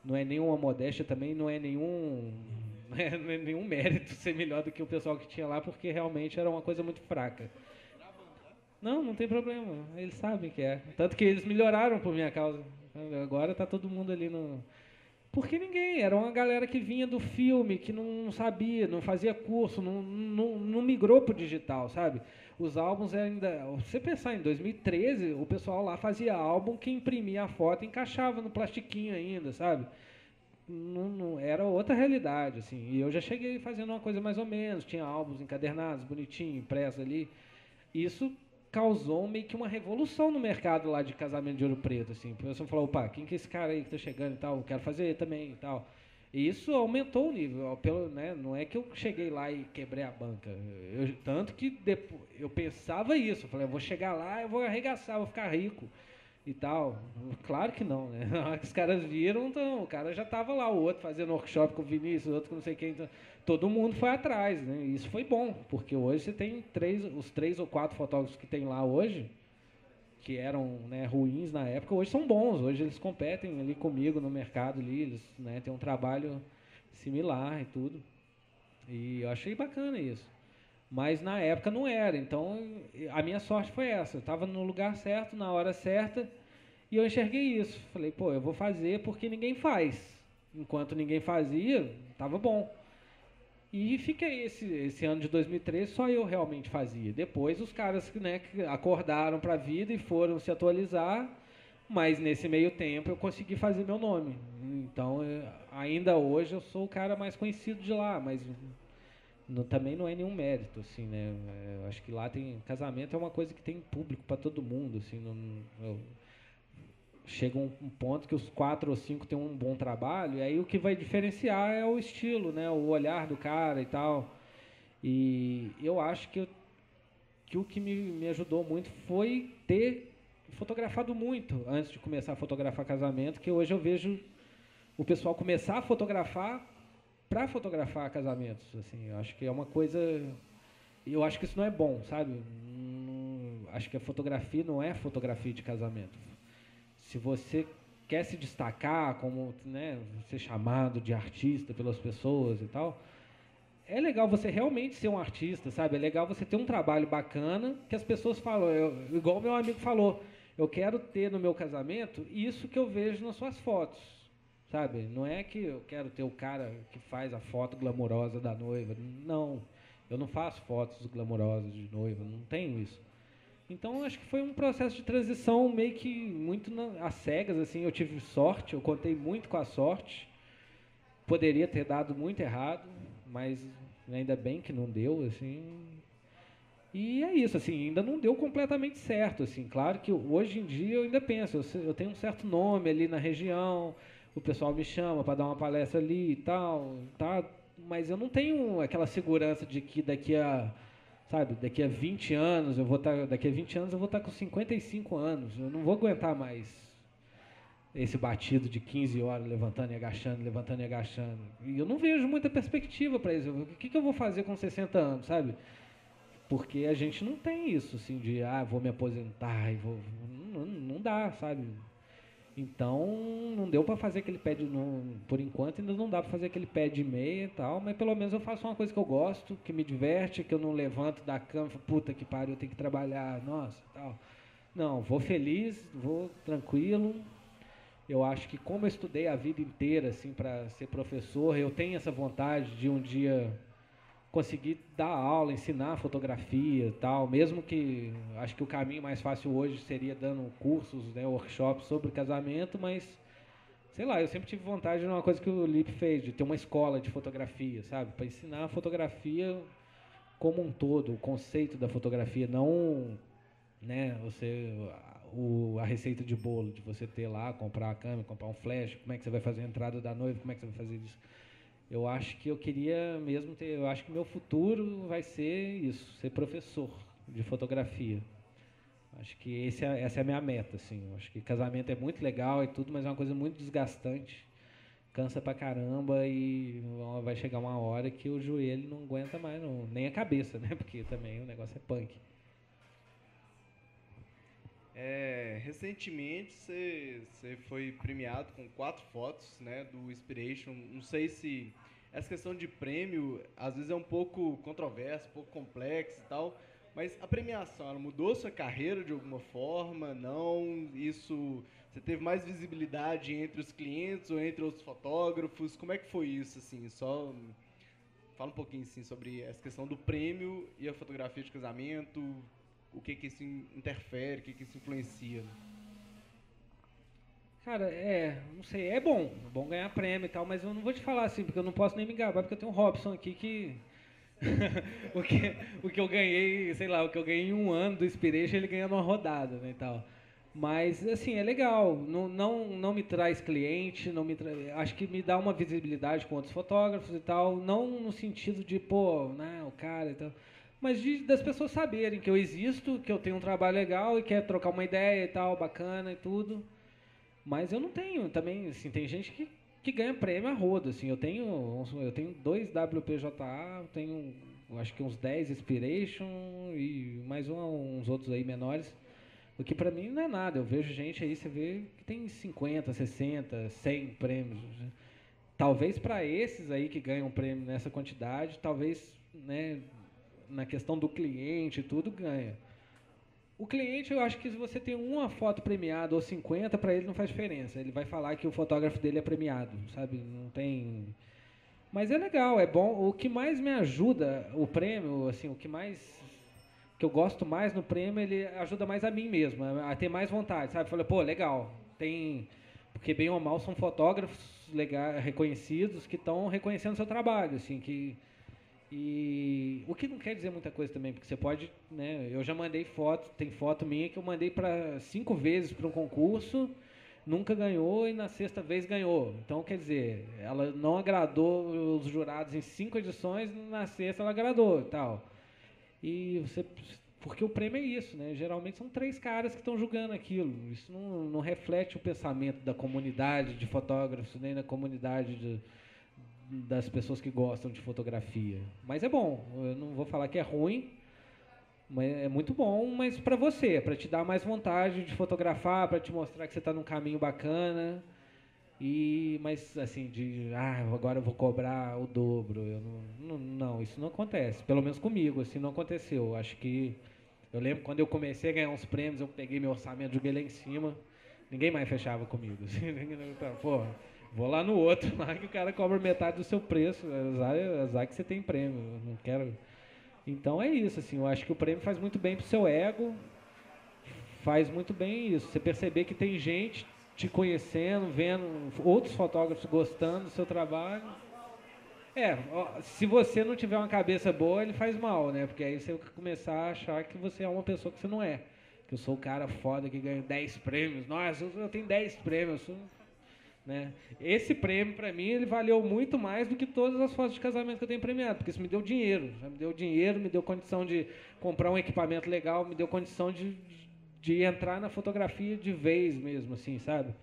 não é nenhuma modéstia também, não é nenhum mérito ser melhor do que o pessoal que tinha lá, porque realmente era uma coisa muito fraca. Não tem problema, eles sabem que é. Tanto que eles melhoraram por minha causa. Agora tá todo mundo ali no... Porque ninguém, era uma galera que vinha do filme, que não sabia, não fazia curso, não migrou pro digital, sabe? Os álbuns ainda... Se você pensar em 2013, o pessoal lá fazia álbum que imprimia a foto e encaixava no plastiquinho ainda, sabe? Não era outra realidade, assim. E eu já cheguei fazendo uma coisa mais ou menos, tinha álbuns encadernados, bonitinho, impresso ali. Isso causou meio que uma revolução no mercado lá de casamento de Ouro Preto, assim. O pessoal falou, opa, quem que é esse cara aí que tá chegando e tal? Eu quero fazer também e tal. E isso aumentou o nível, né? Não é que eu cheguei lá e quebrei a banca. Tanto que eu pensava isso, eu falei, eu vou chegar lá, eu vou arregaçar, vou ficar rico. e tal. Claro que não, né? Na hora que os caras viram, então, o cara já estava lá, o outro fazendo workshop com o Vinícius, o outro com não sei quem. Então, todo mundo foi atrás, né? E isso foi bom, porque hoje você tem os 3 ou 4 fotógrafos que tem lá hoje, que eram, né, ruins na época, hoje são bons. Hoje eles competem ali comigo no mercado ali, eles, né, têm um trabalho similar e tudo. E eu achei bacana isso. Mas na época não era. Então a minha sorte foi essa. Eu estava no lugar certo, na hora certa, e eu enxerguei isso. Falei, pô, eu vou fazer porque ninguém faz. Enquanto ninguém fazia, estava bom. E fiquei esse ano de 2013, só eu realmente fazia. Depois os caras, né, que acordaram para a vida e foram se atualizar, mas nesse meio tempo eu consegui fazer meu nome. Então, ainda hoje eu sou o cara mais conhecido de lá, mas também não é nenhum mérito, assim, né? Eu acho que lá tem casamento, é uma coisa que tem público para todo mundo, assim. Chega um ponto que os 4 ou 5 têm um bom trabalho, e aí o que vai diferenciar é o estilo, né? O olhar do cara e tal. E eu acho que o que me ajudou muito foi ter fotografado muito antes de começar a fotografar casamento, que hoje eu vejo o pessoal começar a fotografar para fotografar casamentos. Assim, eu acho que é uma coisa... Eu acho que isso não é bom, sabe? Acho que a fotografia não é fotografia de casamento. Se você quer se destacar, como, né, ser chamado de artista pelas pessoas e tal, é legal você realmente ser um artista, sabe? É legal você ter um trabalho bacana que as pessoas falam, igual o meu amigo falou, eu quero ter no meu casamento isso que eu vejo nas suas fotos, sabe? Não é que eu quero ter o cara que faz a foto glamourosa da noiva, não. Eu não faço fotos glamourosas de noiva, não tenho isso. Então, acho que foi um processo de transição meio que muito às cegas, assim. Eu tive sorte, eu contei muito com a sorte. Poderia ter dado muito errado, mas ainda bem que não deu, assim. E é isso, assim, ainda não deu completamente certo, assim. Claro que hoje em dia eu ainda penso, eu tenho um certo nome ali na região, o pessoal me chama para dar uma palestra ali e tal, tá? Mas eu não tenho aquela segurança de que daqui a 20 anos daqui a 20 anos eu vou estar com 55 anos, eu não vou aguentar mais esse batido de 15 horas levantando e agachando, levantando e agachando. E eu não vejo muita perspectiva para isso. O que eu vou fazer com 60 anos, sabe? Porque a gente não tem isso, assim, de, vou me aposentar e vou... Não dá, sabe? Então, não deu para fazer aquele pé de... por enquanto, ainda não dá para fazer aquele pé de meia e tal, mas pelo menos eu faço uma coisa que eu gosto, que me diverte, que eu não levanto da cama e falo, puta que pariu, eu tenho que trabalhar, nossa, tal. Não, vou feliz, vou tranquilo. Eu acho que como eu estudei a vida inteira, assim, para ser professor, eu tenho essa vontade de um dia conseguir dar aula, ensinar fotografia e tal, mesmo que acho que o caminho mais fácil hoje seria dando cursos, né, workshops sobre casamento, mas sei lá, eu sempre tive vontade de uma coisa que o Lipe fez, de ter uma escola de fotografia, sabe, para ensinar a fotografia como um todo, o conceito da fotografia, não, né, a receita de bolo, de você ter lá, comprar a câmera, comprar um flash, como é que você vai fazer a entrada da noiva, como é que você vai fazer isso. Eu acho que eu queria mesmo ter... Eu acho que meu futuro vai ser isso, ser professor de fotografia. Acho que essa é a minha meta, assim. Eu acho que casamento é muito legal e tudo, mas é uma coisa muito desgastante. Cansa pra caramba e vai chegar uma hora que o joelho não aguenta mais, não. Nem a cabeça, né? Porque também o negócio é punk. Recentemente você foi premiado com 4 fotos, né, do Inspiration. Não sei se essa questão de prêmio às vezes é um pouco controversa, um pouco complexa e tal, mas a premiação, ela mudou sua carreira de alguma forma? Não? Isso, você teve mais visibilidade entre os clientes ou entre outros fotógrafos? Como é que foi isso, assim? Só fala um pouquinho assim sobre essa questão do prêmio e a fotografia de casamento. O que isso interfere, o que isso influencia? Cara, não sei, é bom ganhar prêmio e tal, mas eu não vou te falar assim, porque eu não posso nem me gabar, porque eu tenho um Robson aqui que... o que eu ganhei, sei lá, o que eu ganhei em um ano do Inspiration, ele ganha numa rodada, né, e tal. Mas, assim, é legal, não me traz cliente, acho que me dá uma visibilidade com outros fotógrafos e tal, não no sentido de, pô, né, o cara e tal... mas das pessoas saberem que eu existo, que eu tenho um trabalho legal e quer trocar uma ideia e tal, bacana e tudo. Mas eu não tenho também, assim, tem gente que ganha prêmio a rodo, assim, eu tenho 2 WPJA, eu tenho acho que uns 10 Inspiration e mais uns outros aí menores, o que pra mim não é nada. Eu vejo gente aí, você vê que tem 50, 60, 100 prêmios, né? Talvez para esses aí que ganham prêmio nessa quantidade, talvez, né, na questão do cliente e tudo, ganha. O cliente, eu acho que se você tem uma foto premiada ou 50, para ele não faz diferença. Ele vai falar que o fotógrafo dele é premiado, sabe? Não tem... Mas é legal, é bom. O que mais me ajuda, o prêmio, assim, que eu gosto mais no prêmio, ele ajuda mais a mim mesmo, a ter mais vontade, sabe? Falei, pô, legal, tem... Porque bem ou mal são fotógrafos reconhecidos que estão reconhecendo o seu trabalho, assim, e o que não quer dizer muita coisa também, porque você pode, né? Eu já mandei foto, tem foto minha que eu mandei para 5 vezes para um concurso, nunca ganhou e na 6ª vez ganhou. Então, quer dizer, ela não agradou os jurados em 5 edições, na 6ª ela agradou e tal. E você, porque o prêmio é isso, né? Geralmente são 3 caras que estão julgando aquilo. Isso não reflete o pensamento da comunidade de fotógrafos, nem da comunidade das pessoas que gostam de fotografia. Mas é bom, eu não vou falar que é ruim, mas é muito bom, mas para você, para te dar mais vontade de fotografar, para te mostrar que você está num caminho bacana. Mas assim, agora eu vou cobrar o dobro. Não, isso não acontece. Pelo menos comigo, assim, não aconteceu. Acho que eu lembro quando eu comecei a ganhar uns prêmios, eu peguei meu orçamento, joguei lá em cima. Ninguém mais fechava comigo. Pô, vou lá no outro, lá que o cara cobra metade do seu preço. Azar que você tem prêmio. Eu não quero. Então é isso, assim. Eu acho que o prêmio faz muito bem pro seu ego. Faz muito bem isso. Você perceber que tem gente te conhecendo, vendo outros fotógrafos gostando do seu trabalho. Se você não tiver uma cabeça boa, ele faz mal, né? Porque aí você vai começar a achar que você é uma pessoa que você não é. Que eu sou o cara foda que ganha 10 prêmios. Nossa, eu tenho 10 prêmios. Né? Esse prêmio, pra mim, ele valeu muito mais do que todas as fotos de casamento que eu tenho premiado, porque isso me deu dinheiro. Me deu condição de comprar um equipamento legal, me deu condição de entrar na fotografia de vez mesmo, assim, sabe?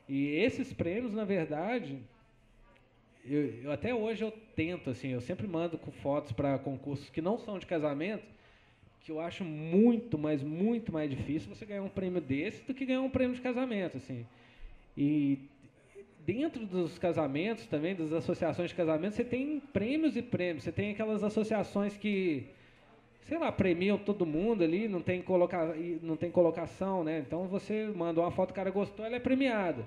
E esses prêmios, na verdade, eu até hoje eu tento, assim, eu sempre mando com fotos para concursos que não são de casamento, que eu acho muito mais difícil você ganhar um prêmio desse do que ganhar um prêmio de casamento, assim. E dentro dos casamentos também, das associações de casamento, você tem prêmios e prêmios. Você tem aquelas associações que, sei lá, premiam todo mundo ali, não tem colocação, né? Então você manda uma foto, o cara gostou, ela é premiada.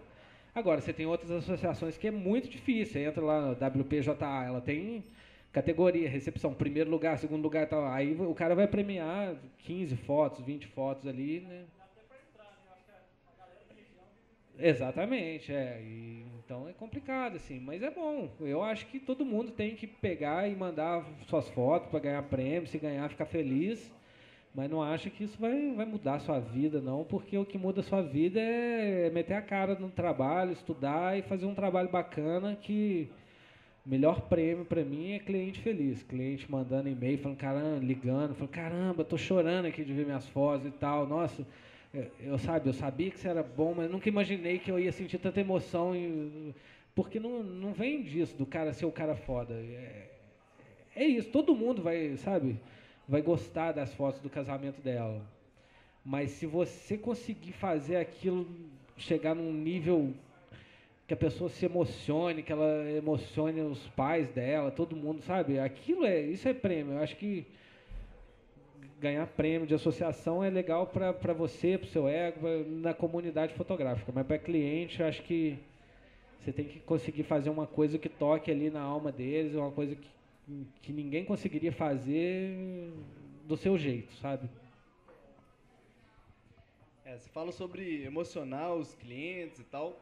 Agora, você tem outras associações que é muito difícil. Você entra lá no WPJA, ela tem categoria, recepção, primeiro lugar, segundo lugar e tal. Aí o cara vai premiar 15 fotos, 20 fotos ali, né? Exatamente, então é complicado, assim, mas é bom. Eu acho que todo mundo tem que pegar e mandar suas fotos para ganhar prêmio, se ganhar, ficar feliz, mas não acho que isso vai mudar a sua vida, não, porque o que muda a sua vida é meter a cara no trabalho, estudar e fazer um trabalho bacana. Que o melhor prêmio para mim é cliente feliz, cliente mandando e-mail, falando, caramba, ligando, falando, caramba, tô chorando aqui de ver minhas fotos e tal, nossa. Eu sabia que você era bom, mas nunca imaginei que eu ia sentir tanta emoção. Porque não vem disso, do cara ser o cara foda. É isso, todo mundo vai gostar das fotos do casamento dela. Mas se você conseguir fazer aquilo, chegar num nível que a pessoa se emocione, que ela emocione os pais dela, todo mundo, sabe? Isso é prêmio. Eu acho que ganhar prêmio de associação é legal para você, para o seu ego, na comunidade fotográfica. Mas para cliente, eu acho que você tem que conseguir fazer uma coisa que toque ali na alma deles, uma coisa que ninguém conseguiria fazer do seu jeito, sabe? Você fala sobre emocionar os clientes e tal.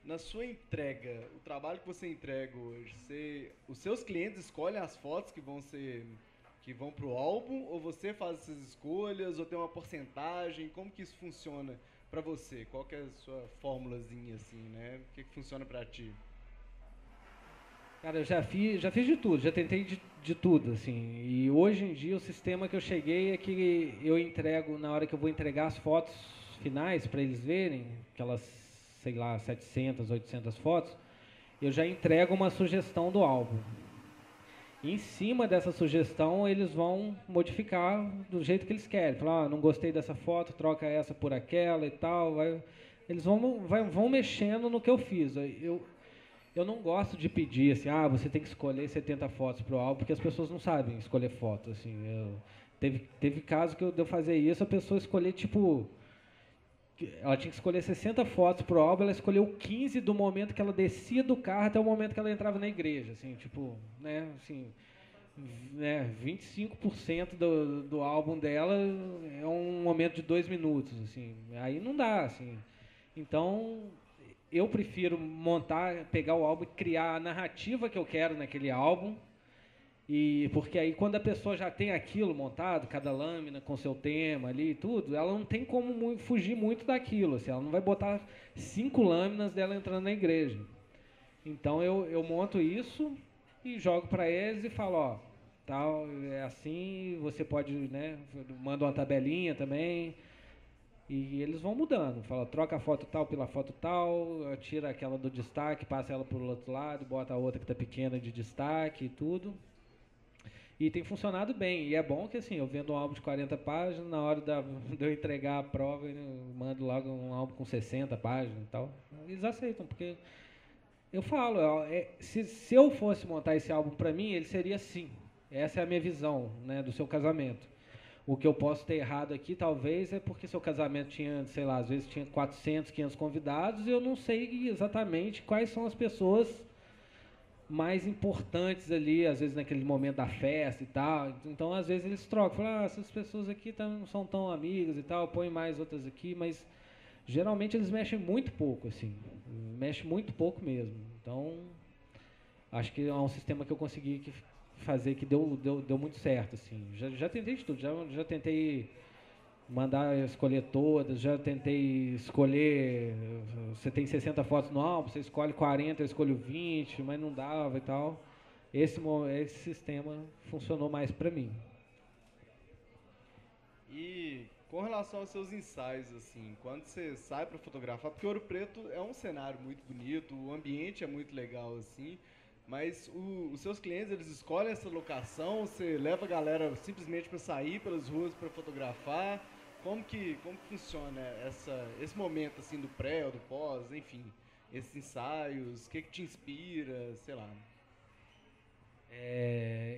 Na sua entrega, o trabalho que você entrega hoje, os seus clientes escolhem as fotos que vão para o álbum, ou você faz essas escolhas, ou tem uma porcentagem? Como que isso funciona para você? Qual que é a sua formulazinha, assim, né? O que funciona para ti? Cara, eu já fiz de tudo. Já tentei de tudo, assim. E hoje em dia o sistema que eu cheguei é que eu entrego, na hora que eu vou entregar as fotos finais para eles verem, aquelas, sei lá, 700, 800 fotos, eu já entrego uma sugestão do álbum. E em cima dessa sugestão, eles vão modificar do jeito que eles querem. Falar, não gostei dessa foto, troca essa por aquela e tal. Eles vão mexendo no que eu fiz. Eu não gosto de pedir assim, você tem que escolher 70 fotos para o álbum, porque as pessoas não sabem escolher fotos. Assim, teve caso de eu fazer isso, a pessoa escolher, tipo, ela tinha que escolher 60 fotos para o álbum, ela escolheu 15 do momento que ela descia do carro até o momento que ela entrava na igreja. Assim, tipo, né, assim, 25% do álbum dela é um momento de 2 minutos. Assim, aí não dá. Assim. Então, eu prefiro pegar o álbum e criar a narrativa que eu quero naquele álbum, e porque aí quando a pessoa já tem aquilo montado, cada lâmina com seu tema ali e tudo, ela não tem como fugir muito daquilo, assim, ela não vai botar 5 lâminas dela entrando na igreja. Então eu monto isso e jogo para eles e falo, ó, tal, é assim, você pode, né, manda uma tabelinha também. E eles vão mudando, fala, troca a foto tal pela foto tal, tira aquela do destaque, passa ela para o outro lado, bota a outra que está pequena de destaque e tudo. E tem funcionado bem, e é bom que assim, eu vendo um álbum de 40 páginas, na hora de eu entregar a prova, eu mando logo um álbum com 60 páginas e tal. Eles aceitam, porque eu falo, se eu fosse montar esse álbum para mim, ele seria assim. Essa é a minha visão, né, do seu casamento. O que eu posso ter errado aqui, talvez, é porque seu casamento tinha, sei lá, às vezes tinha 400, 500 convidados e eu não sei exatamente quais são as pessoas mais importantes ali, às vezes naquele momento da festa e tal. Então, às vezes eles trocam, falam, essas pessoas aqui não são tão amigas e tal, põe mais outras aqui, mas geralmente eles mexem muito pouco, assim, mexe muito pouco mesmo. Então, acho que é um sistema que eu consegui fazer que deu muito certo, assim. Já tentei de tudo, já tentei mandar escolher todas, já tentei escolher, você tem 60 fotos no álbum, você escolhe 40, eu escolho 20, mas não dava e tal. Esse sistema funcionou mais para mim. E com relação aos seus ensaios, assim, quando você sai para fotografar, porque Ouro Preto é um cenário muito bonito, o ambiente é muito legal, assim, mas os seus clientes, eles escolhem essa locação, você leva a galera simplesmente para sair pelas ruas para fotografar, como que funciona esse momento, assim, do pré ou do pós, enfim, esses ensaios, o que te inspira, sei lá.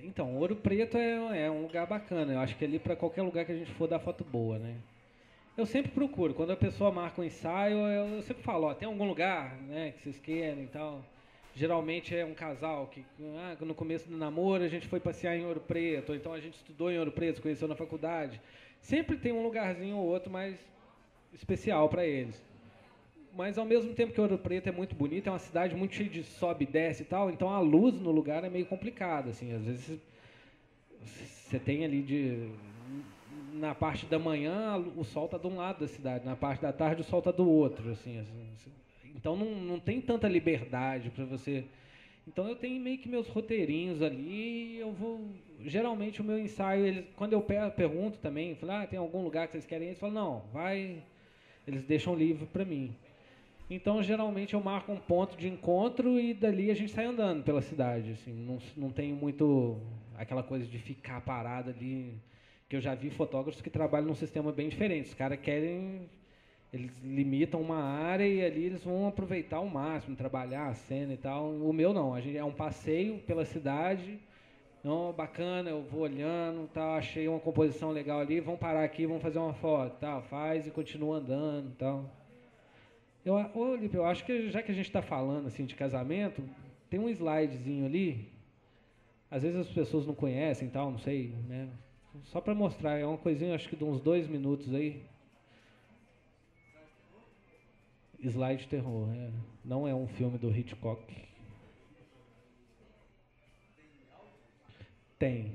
Então, Ouro Preto é um lugar bacana. Eu acho que ali para qualquer lugar que a gente for dar foto boa, né? Eu sempre procuro, quando a pessoa marca um ensaio, eu sempre falo, ó, tem algum lugar, né, que vocês querem e tal. Geralmente é um casal que, no começo do namoro a gente foi passear em Ouro Preto, ou então a gente estudou em Ouro Preto, se conheceu na faculdade. Sempre tem um lugarzinho ou outro mais especial para eles. Mas ao mesmo tempo que Ouro Preto é muito bonito, é uma cidade muito cheia de sobe e desce e tal, então a luz no lugar é meio complicada, assim, às vezes você tem ali na parte da manhã o sol está de um lado da cidade, na parte da tarde o sol está do outro, assim. Então não tem tanta liberdade para você. Então eu tenho meio que meus roteirinhos ali, e eu vou, geralmente o meu ensaio, quando eu pergunto também, falo, tem algum lugar que vocês querem ir? Eles falam, não, vai, eles deixam livre para mim. Então, geralmente, eu marco um ponto de encontro e dali a gente sai andando pela cidade. Assim, não tenho muito aquela coisa de ficar parado ali, que eu já vi fotógrafos que trabalham num sistema bem diferente. Os caras eles limitam uma área e ali eles vão aproveitar ao máximo, trabalhar a cena e tal. O meu não, é um passeio pela cidade, não, bacana, eu vou olhando, tal, achei uma composição legal ali, vamos parar aqui, vamos fazer uma foto, tal, faz e continua andando, tal. Lipe, eu acho que já que a gente está falando assim de casamento, tem um slidezinho ali. Às vezes as pessoas não conhecem, tal, não sei, né? Só para mostrar, é uma coisinha, acho que de uns 2 minutos aí. Slide terror, não é um filme do Hitchcock. Tem.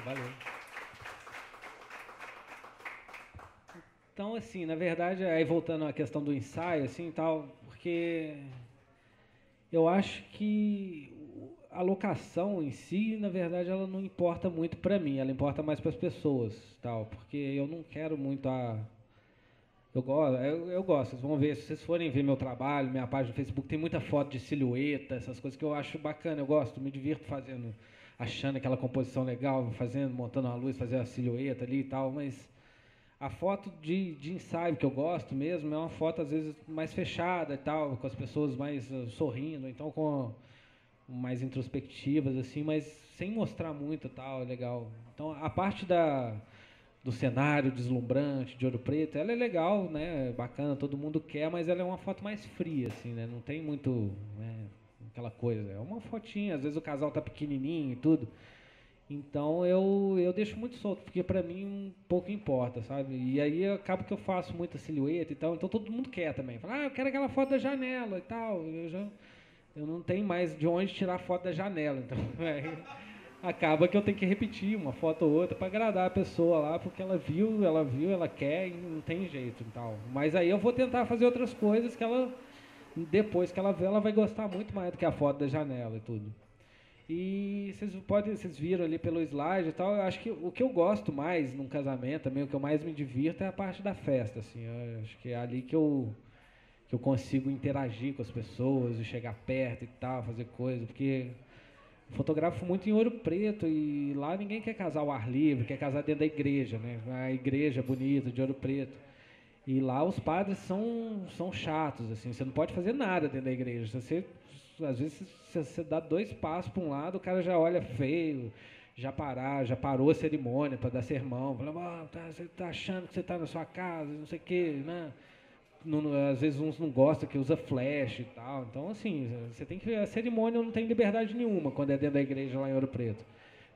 valeu. Então, assim, na verdade, aí voltando à questão do ensaio, assim, tal, porque eu acho que a locação em si, na verdade, ela não importa muito para mim, ela importa mais para as pessoas, tal, porque eu não quero muito a... Eu gosto, vocês vão ver, se vocês forem ver meu trabalho, minha página no Facebook, tem muita foto de silhueta, essas coisas que eu acho bacana, eu gosto, me divirto fazendo, achando aquela composição legal, fazendo, montando uma luz, fazendo a silhueta ali e tal, mas a foto de ensaio que eu gosto mesmo é uma foto, às vezes, mais fechada e tal, com as pessoas mais sorrindo, então com mais introspectivas, assim, mas sem mostrar muito e tal, é legal. Então, a parte do cenário deslumbrante de Ouro Preto, ela é legal, né, bacana, todo mundo quer, mas ela é uma foto mais fria, assim, né, não tem muito, né, aquela coisa, é uma fotinha, às vezes o casal tá pequenininho e tudo, então eu deixo muito solto, porque pra mim pouco importa, sabe, e aí acaba que eu faço muita silhueta e tal, então todo mundo quer também, fala, eu quero aquela foto da janela e tal, eu não tenho mais de onde tirar foto da janela, então acaba que eu tenho que repetir uma foto ou outra para agradar a pessoa lá, porque ela viu, ela quer e não tem jeito e tal. Mas aí eu vou tentar fazer outras coisas que ela, depois que ela vê, ela vai gostar muito mais do que a foto da janela e tudo. E vocês viram ali pelo slide e tal, eu acho que o que eu gosto mais num casamento também, o que eu mais me divirto é a parte da festa, assim, eu acho que é ali que eu consigo interagir com as pessoas e chegar perto e tal, fazer coisa, porque fotografo muito em Ouro Preto e lá ninguém quer casar ao ar livre, quer casar dentro da igreja, né? A igreja bonita de Ouro Preto. E lá os padres são chatos, assim, você não pode fazer nada dentro da igreja. Às vezes, se você dá 2 passos para um lado, o cara já olha feio, já parou a cerimônia para dar sermão, fala, você tá achando que você está na sua casa, não sei o quê, né? Às vezes uns não gostam que usa flash e tal. Então, assim, você tem que... A cerimônia não tem liberdade nenhuma quando é dentro da igreja lá em Ouro Preto.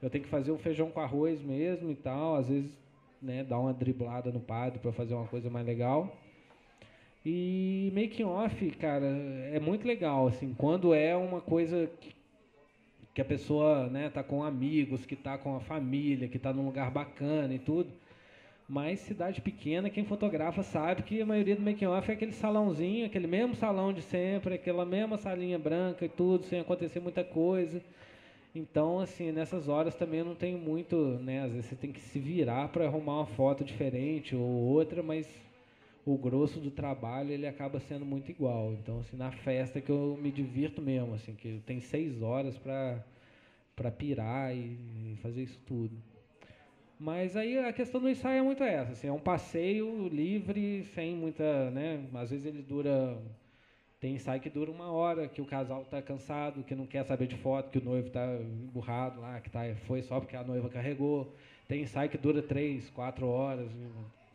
Eu tenho que fazer o feijão com arroz mesmo e tal. Às vezes, né, dar uma driblada no padre para fazer uma coisa mais legal. E making off, cara, é muito legal, assim, quando é uma coisa que a pessoa, né, tá com amigos, que tá com a família, que tá num lugar bacana e tudo. Mas cidade pequena, quem fotografa sabe que a maioria do making-off é aquele salãozinho, aquele mesmo salão de sempre, aquela mesma salinha branca e tudo, sem acontecer muita coisa. Então, assim, nessas horas também eu não tenho muito, né? Às vezes você tem que se virar para arrumar uma foto diferente ou outra, mas o grosso do trabalho ele acaba sendo muito igual. Então, assim, na festa que eu me divirto mesmo, assim, que tem 6 horas para pirar e fazer isso tudo. Mas aí a questão do ensaio é muito essa, assim, é um passeio livre, sem muita, né, às vezes ele dura, tem ensaio que dura 1 hora, que o casal está cansado, que não quer saber de foto, que o noivo está emburrado lá, que foi só porque a noiva carregou, tem ensaio que dura 3, 4 horas,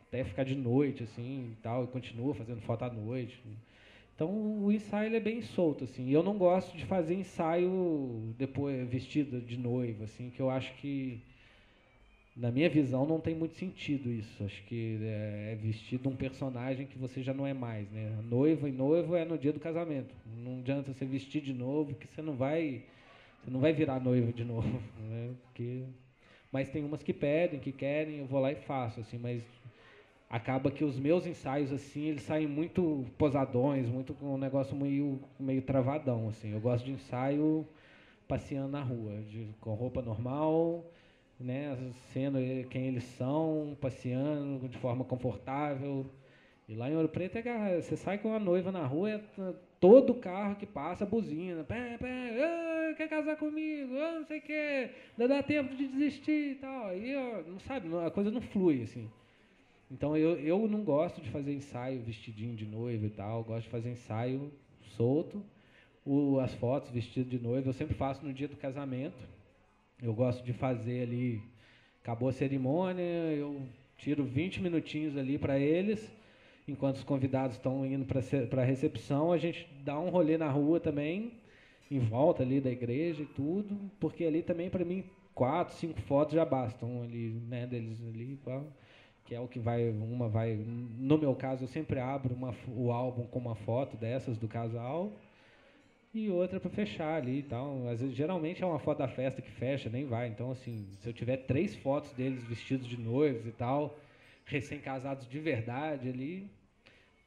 até ficar de noite, assim, e tal, e continua fazendo foto à noite. Então o ensaio ele é bem solto, assim, eu não gosto de fazer ensaio depois vestido de noiva, assim, que eu acho que na minha visão, não tem muito sentido isso. Acho que é vestido um personagem que você já não é mais, né? Noiva e noivo é no dia do casamento. Não adianta você vestir de novo, que você não vai virar noivo de novo, né? Mas tem umas que pedem, que querem, eu vou lá e faço, assim. Mas acaba que os meus ensaios, assim, eles saem muito posadões, muito com um negócio meio travadão, assim. Eu gosto de ensaio passeando na rua, com roupa normal, né, sendo quem eles são, passeando de forma confortável. E lá em Ouro Preto, você sai com a noiva na rua, todo carro que passa buzina, quer casar comigo, não sei o que, dá tempo de desistir e tal. Aí, não sabe, a coisa não flui, assim. Então, eu não gosto de fazer ensaio vestidinho de noiva e tal, eu gosto de fazer ensaio solto. As fotos vestido de noiva eu sempre faço no dia do casamento. Eu gosto de fazer ali, acabou a cerimônia, eu tiro 20 minutinhos ali para eles, enquanto os convidados estão indo para a recepção, a gente dá um rolê na rua também, em volta ali da igreja e tudo, porque ali também para mim 4, 5 fotos já bastam ali, né, deles ali, que é o que vai, no meu caso eu sempre abro o álbum com uma foto dessas do casal. e outra para fechar ali e tal. Às vezes, geralmente é uma foto da festa que fecha, nem vai. Então, assim, se eu tiver 3 fotos deles vestidos de noivos e tal, recém-casados de verdade ali,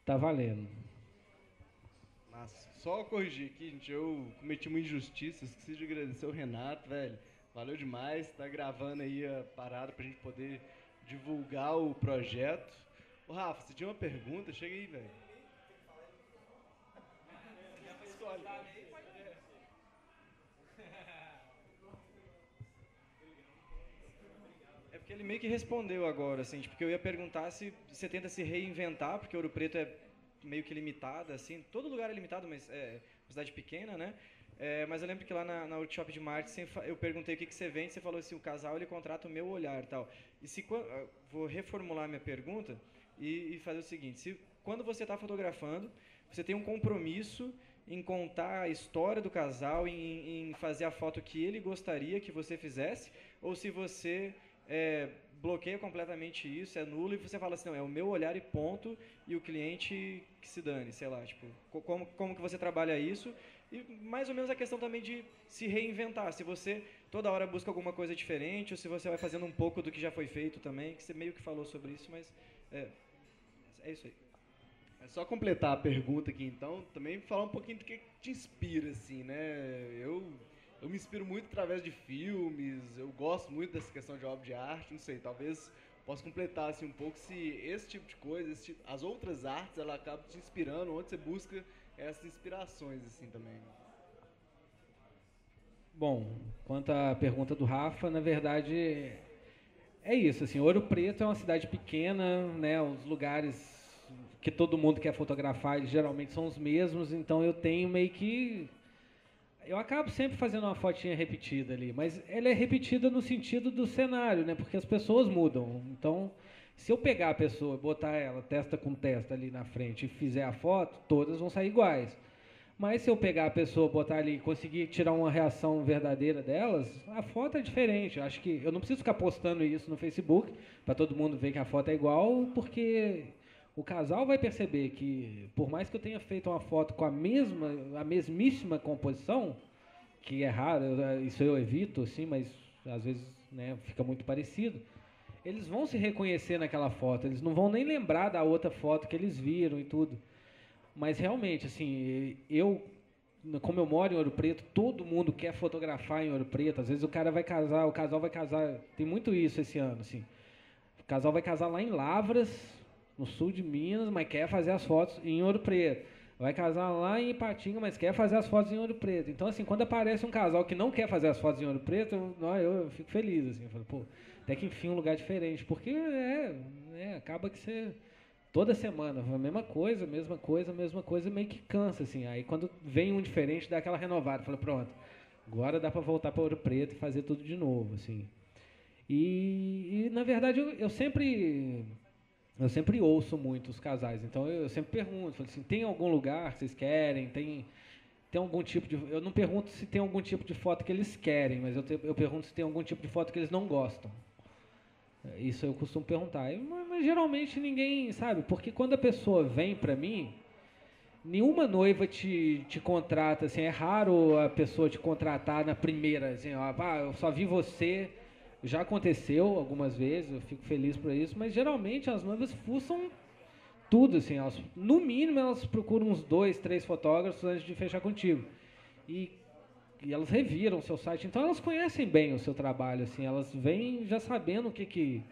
tá valendo. Mas só corrigir aqui, gente, eu cometi uma injustiça, esqueci de agradecer o Renato, velho. Valeu demais, tá gravando aí a parada pra gente poder divulgar o projeto. Ô Rafa, você tinha uma pergunta? Chega aí, velho. Escolhe. É porque ele meio que respondeu agora, assim, tipo, porque eu ia perguntar se você tenta se reinventar, porque Ouro Preto é meio que limitada, assim, todo lugar é limitado, mas é uma cidade pequena, né? Mas eu lembro que lá na workshop de marketing eu perguntei o que você vende, você falou assim, o casal ele contrata o meu olhar e tal. E se vou reformular minha pergunta e fazer o seguinte, se quando você está fotografando, você tem um compromisso em contar a história do casal, em fazer a foto que ele gostaria que você fizesse, ou se você bloqueia completamente isso, é nulo, e você fala assim, não, é o meu olhar e ponto, e o cliente que se dane, sei lá, tipo, como que você trabalha isso, e mais ou menos a questão também de se reinventar, se você toda hora busca alguma coisa diferente, ou se você vai fazendo um pouco do que já foi feito também, que você meio que falou sobre isso, mas é isso aí. É só completar a pergunta aqui, então, também falar um pouquinho do que te inspira, assim, né? Eu me inspiro muito através de filmes, eu gosto muito dessa questão de obra de arte, não sei, talvez possa completar assim, um pouco se esse tipo de coisa, as outras artes, ela acaba te inspirando, onde você busca essas inspirações, assim, também. Bom, quanto à pergunta do Rafa, na verdade, é isso, assim, Ouro Preto é uma cidade pequena, né, os lugares que todo mundo quer fotografar, eles geralmente são os mesmos, então eu tenho meio que... Eu acabo sempre fazendo uma fotinha repetida ali, mas ela é repetida no sentido do cenário, né, porque as pessoas mudam, então... Se eu pegar a pessoa, botar ela testa com testa ali na frente e fizer a foto, todas vão sair iguais. Mas se eu pegar a pessoa, botar ali e conseguir tirar uma reação verdadeira delas, a foto é diferente. Eu acho que eu não preciso ficar postando isso no Facebook para todo mundo ver que a foto é igual, porque o casal vai perceber que, por mais que eu tenha feito uma foto com a mesmíssima composição, que é raro, isso eu evito, assim, mas às vezes, né, fica muito parecido, eles vão se reconhecer naquela foto, eles não vão nem lembrar da outra foto que eles viram e tudo. Mas realmente, assim, como eu moro em Ouro Preto, todo mundo quer fotografar em Ouro Preto. Às vezes o casal vai casar, tem muito isso esse ano, assim. O casal vai casar lá em Lavras, no sul de Minas, mas quer fazer as fotos em Ouro Preto. Vai casar lá em Ipatinga, mas quer fazer as fotos em Ouro Preto. Então, assim, quando aparece um casal que não quer fazer as fotos em Ouro Preto, eu fico feliz, assim. Eu falo, pô, até que enfim um lugar diferente. Porque acaba que você... Toda semana, a mesma coisa, meio que cansa, assim. Aí quando vem um diferente, dá aquela renovada. Fala, pronto, agora dá para voltar para Ouro Preto e fazer tudo de novo, assim. E na verdade, eu sempre ouço muito os casais. Então, eu sempre pergunto, falo assim, tem algum lugar que vocês querem? Tem algum tipo de... Eu não pergunto se tem algum tipo de foto que eles querem, mas eu pergunto se tem algum tipo de foto que eles não gostam. Isso eu costumo perguntar. Mas geralmente ninguém sabe, porque quando a pessoa vem para mim, nenhuma noiva te contrata, assim, é raro a pessoa te contratar na primeira, assim, eu só vi você, já aconteceu algumas vezes, eu fico feliz por isso, mas geralmente as noivas fuçam tudo, assim, no mínimo elas procuram uns 2, 3 fotógrafos antes de fechar contigo. E elas reviram o seu site, então elas conhecem bem o seu trabalho, assim, elas vêm já sabendo o que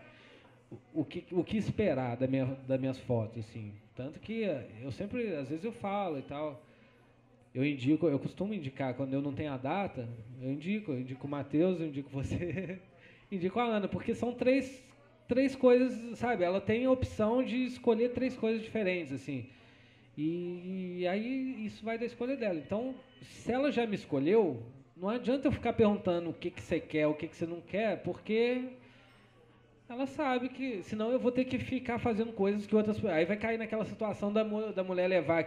esperar das minhas fotos, assim. Tanto que eu sempre, às vezes eu falo e tal, eu costumo indicar, quando eu não tenho a data, eu indico o Matheus, eu indico você, indico a Ana, porque são três coisas, sabe, ela tem a opção de escolher 3 coisas diferentes, assim. E aí isso vai da escolha dela. Então, se ela já me escolheu, não adianta eu ficar perguntando o que você quer, o que você não quer, porque ela sabe que, senão eu vou ter que ficar fazendo coisas que outras... Aí vai cair naquela situação da mulher levar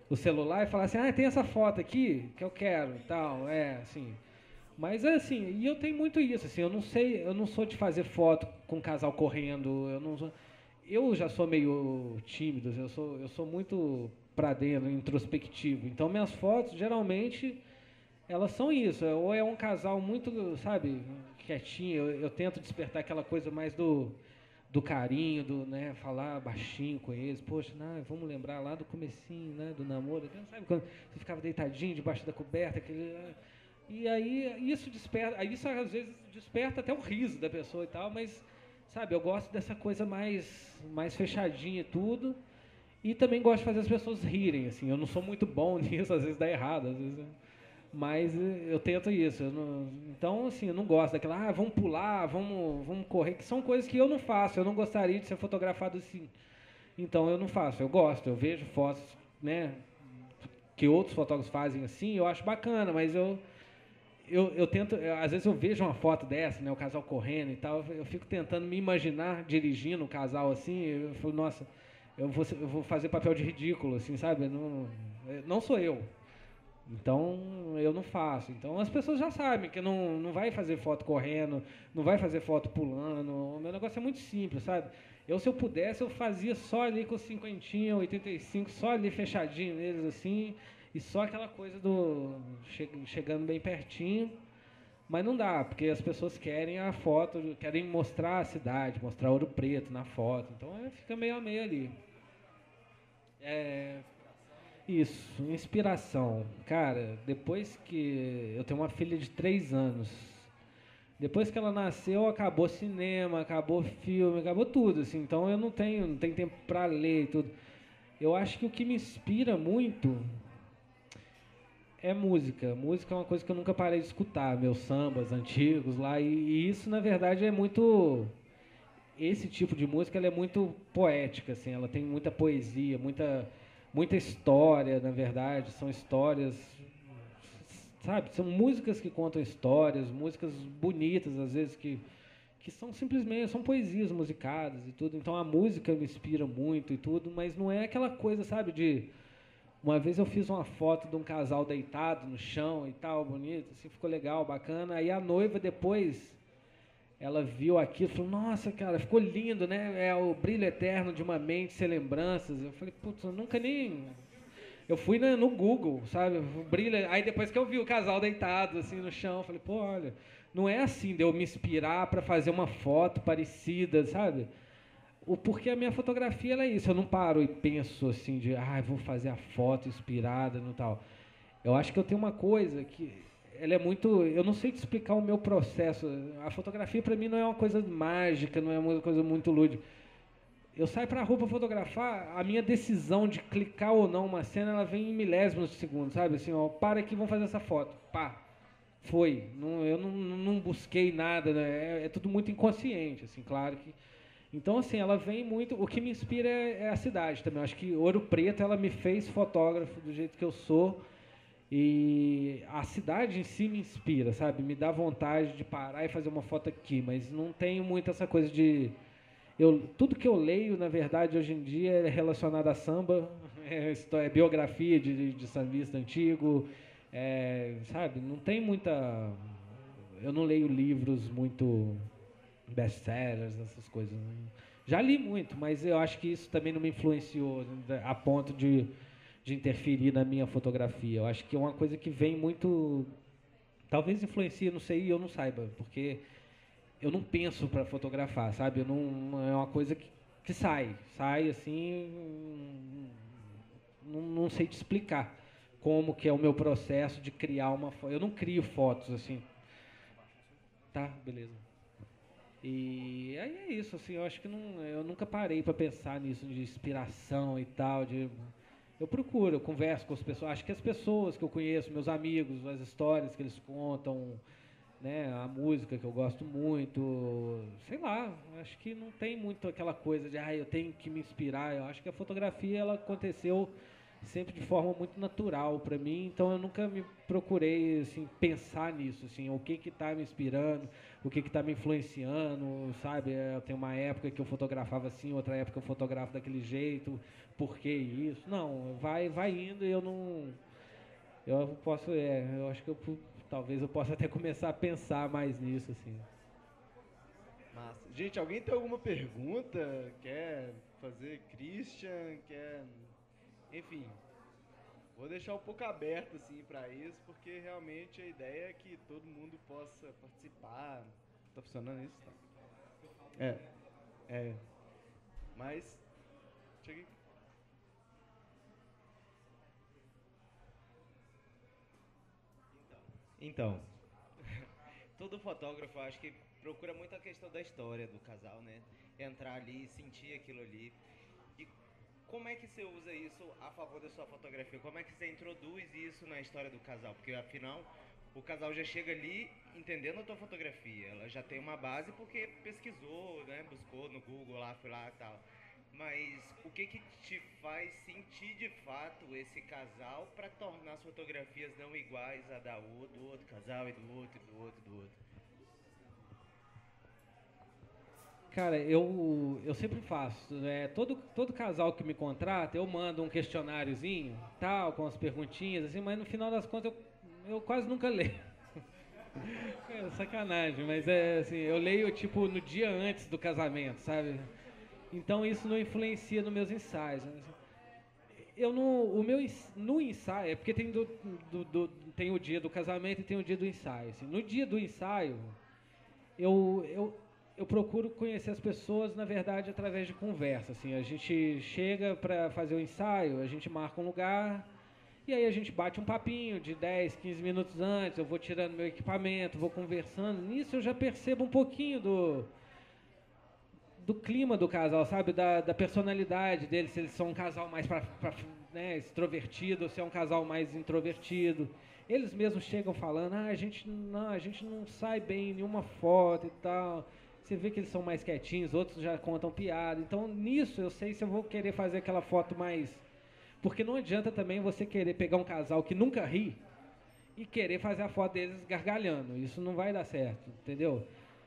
o celular e falar assim, tem essa foto aqui que eu quero e tal, assim... Mas assim, e eu tenho muito isso, assim, eu não sou de fazer foto com um casal correndo, eu já sou meio tímido, eu sou muito para dentro, introspectivo. Então, minhas fotos, geralmente, elas são isso. Ou é um casal muito, sabe, quietinho. Eu tento despertar aquela coisa mais do carinho, né, falar baixinho com eles. Poxa, não, vamos lembrar lá do comecinho, né, do namoro. Sabe quando você ficava deitadinho debaixo da coberta, e aí isso desperta, isso às vezes desperta até o riso da pessoa e tal, mas, sabe, eu gosto dessa coisa mais fechadinha e tudo. E também gosto de fazer as pessoas rirem, assim. Eu não sou muito bom nisso, às vezes dá errado, às vezes, mas eu tento isso. Então, assim, eu não gosto daquela, vamos pular, vamos correr, que são coisas que eu não faço. Eu não gostaria de ser fotografado assim. Então, eu não faço. Eu gosto, eu vejo fotos, né, que outros fotógrafos fazem assim, eu acho bacana, mas eu tento, às vezes eu vejo uma foto dessa, né, o casal correndo e tal, eu fico tentando me imaginar dirigindo o casal assim, eu falo, nossa, eu vou fazer papel de ridículo, assim, sabe? Não sou eu. Então, eu não faço. Então, as pessoas já sabem que não vai fazer foto correndo, não vai fazer foto pulando. O meu negócio é muito simples, sabe? Se eu pudesse, eu fazia só ali com 50, 85, só ali fechadinho neles, assim, e só aquela coisa chegando bem pertinho. Mas não dá, porque as pessoas querem a foto, querem mostrar a cidade, mostrar Ouro Preto na foto. Então, fica meio a meio ali. Isso, inspiração. Cara, depois que eu tenho uma filha de 3 anos, depois que ela nasceu, acabou cinema, acabou filme, acabou tudo, assim. Então eu não tenho tempo para ler e tudo. Eu acho que o que me inspira muito é música. Música é uma coisa que eu nunca parei de escutar, meus sambas antigos lá, e isso na verdade é muito, esse tipo de música ela é muito poética, assim, ela tem muita poesia, muita história, na verdade, são histórias, sabe, são músicas que contam histórias, músicas bonitas, às vezes, que são simplesmente, são poesias musicadas e tudo, então a música me inspira muito e tudo, mas não é aquela coisa, sabe, uma vez eu fiz uma foto de um casal deitado no chão e tal, bonito, assim, ficou legal, bacana, aí a noiva depois, ela viu aquilo e falou, nossa, cara, ficou lindo, né? É o brilho eterno de uma mente sem lembranças. Eu falei, putz, eu nunca nem... Eu fui no Google, sabe? O brilho... Aí depois que eu vi o casal deitado, assim, no chão, eu falei, pô, olha, não é assim de eu me inspirar para fazer uma foto parecida, sabe? Porque a minha fotografia, ela é isso. Eu não paro e penso, assim, vou fazer a foto inspirada no tal. Eu acho que eu tenho uma coisa que... Ela é muito... Eu não sei te explicar o meu processo. A fotografia, para mim, não é uma coisa mágica, não é uma coisa muito lúdica. Eu saio para a rua para fotografar, a minha decisão de clicar ou não uma cena, ela vem em milésimos de segundo, sabe? Assim, ó, para aqui, vamos fazer essa foto. Pá, foi. Eu não busquei nada, né? É tudo muito inconsciente, assim, claro que... Então, assim, ela vem muito... O que me inspira é a cidade também. Eu acho que Ouro Preto, ela me fez fotógrafo do jeito que eu sou. E a cidade em si me inspira, sabe? Me dá vontade de parar e fazer uma foto aqui, mas não tenho muito essa coisa de... tudo que eu leio, na verdade, hoje em dia é relacionado a samba, é biografia de sambista antigo, sabe? Não tem muita... Eu não leio livros muito best-sellers, essas coisas. Já li muito, mas eu acho que isso também não me influenciou a ponto de interferir na minha fotografia. Eu acho que é uma coisa que vem muito... Talvez influencie, não sei, e eu não saiba, porque eu não penso para fotografar, sabe? É uma coisa que sai assim, não sei te explicar como que é o meu processo de criar uma foto. Eu não crio fotos, assim. Tá, beleza. E aí é isso, assim, eu acho que eu nunca parei para pensar nisso, de inspiração e tal, eu procuro, eu converso com as pessoas, acho que as pessoas que eu conheço, meus amigos, as histórias que eles contam, né, a música que eu gosto muito, sei lá, acho que não tem muito aquela coisa de, eu tenho que me inspirar. Eu acho que a fotografia, ela aconteceu sempre de forma muito natural para mim, então eu nunca me procurei, assim, pensar nisso, assim, o que está me inspirando, o que está me influenciando, sabe? Eu tenho uma época que eu fotografava assim, outra época eu fotografo daquele jeito, por que isso? Não, vai indo e eu não... Eu posso, eu acho que talvez eu possa até começar a pensar mais nisso, assim. Massa. Gente, alguém tem alguma pergunta? Quer fazer? Christian? Quer... Enfim, Vou deixar um pouco aberto assim para isso, porque realmente a ideia é que todo mundo possa participar. Tá funcionando isso? Tá. É, é. Mas cheguei. Então, todo fotógrafo acho que procura muito a questão da história do casal, né? Entrar ali, sentir aquilo ali. E como é que você usa isso a favor da sua fotografia? Como é que você introduz isso na história do casal? Porque afinal, o casal já chega ali entendendo a tua fotografia. Ela já tem uma base porque pesquisou, né? Buscou no Google lá, foi lá e tal. Mas o que que te faz sentir de fato esse casal para tornar as fotografias não iguais a do outro casal e do outro, e do outro, e do outro? Cara, eu sempre faço, né? Todo casal que me contrata, eu mando um questionáriozinho, tal, com as perguntinhas, assim, mas no final das contas eu quase nunca leio. É sacanagem, mas é assim, eu leio tipo no dia antes do casamento, sabe? Então isso não influencia nos meus ensaios, né? Eu não, o meu no ensaio, é porque tem tem o dia do casamento e tem o dia do ensaio. Assim. No dia do ensaio, eu, eu, eu procuro conhecer as pessoas, na verdade, através de conversa. Assim. A gente chega para fazer o ensaio, a gente marca um lugar, e aí a gente bate um papinho de 10, 15 minutos antes, eu vou tirando meu equipamento, vou conversando. Nisso eu já percebo um pouquinho do clima do casal, sabe? Da personalidade deles, se eles são um casal mais né, extrovertido, ou se é um casal mais introvertido. Eles mesmos chegam falando, a gente não sai bem em nenhuma foto e tal. Você vê que eles são mais quietinhos, outros já contam piada. Então, nisso, eu sei se eu vou querer fazer aquela foto mais... Porque não adianta também você querer pegar um casal que nunca ri e querer fazer a foto deles gargalhando. Isso não vai dar certo, entendeu?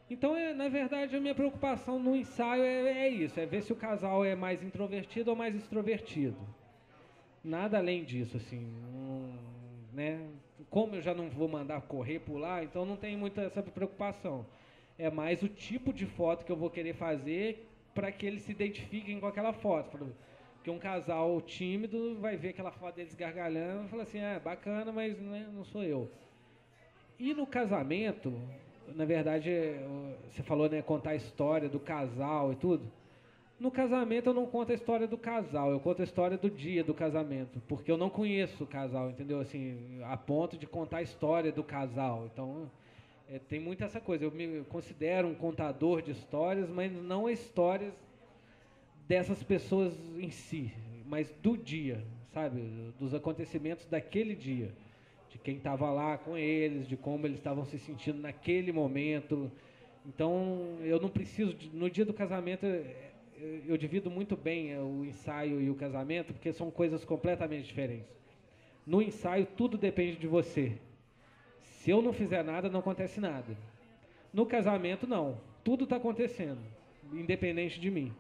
Então, na verdade, a minha preocupação no ensaio é isso, é ver se o casal é mais introvertido ou mais extrovertido. Nada além disso, assim, né? Como eu já não vou mandar correr, pular, então não tem muita essa preocupação. É mais o tipo de foto que eu vou querer fazer para que eles se identifiquem com aquela foto. Porque um casal tímido vai ver aquela foto deles gargalhando e fala assim, bacana, mas né, não sou eu. E no casamento, na verdade, você falou, né, contar a história do casal e tudo. No casamento eu não conto a história do casal, eu conto a história do dia do casamento, porque eu não conheço o casal, entendeu? Assim, a ponto de contar a história do casal. Então, tem muito essa coisa. Eu me considero um contador de histórias, mas não histórias dessas pessoas em si, mas do dia, sabe? Dos acontecimentos daquele dia. De quem estava lá com eles, de como eles estavam se sentindo naquele momento. Então, eu não preciso... No dia do casamento, eu divido muito bem o ensaio e o casamento, porque são coisas completamente diferentes. No ensaio, tudo depende de você. Se eu não fizer nada, não acontece nada. No casamento, não. Tudo está acontecendo, independente de mim.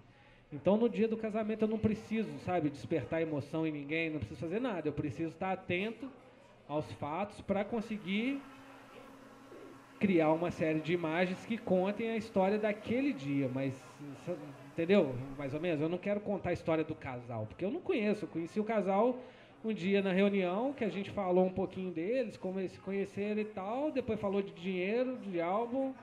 Então, no dia do casamento, eu não preciso, sabe, despertar emoção em ninguém, não preciso fazer nada. Eu preciso estar atento aos fatos para conseguir criar uma série de imagens que contem a história daquele dia, mas, entendeu? Mais ou menos, eu não quero contar a história do casal, porque eu não conheço, eu conheci o casal um dia na reunião, que a gente falou um pouquinho deles, como eles se conheceram e tal, depois falou de dinheiro, de álbum,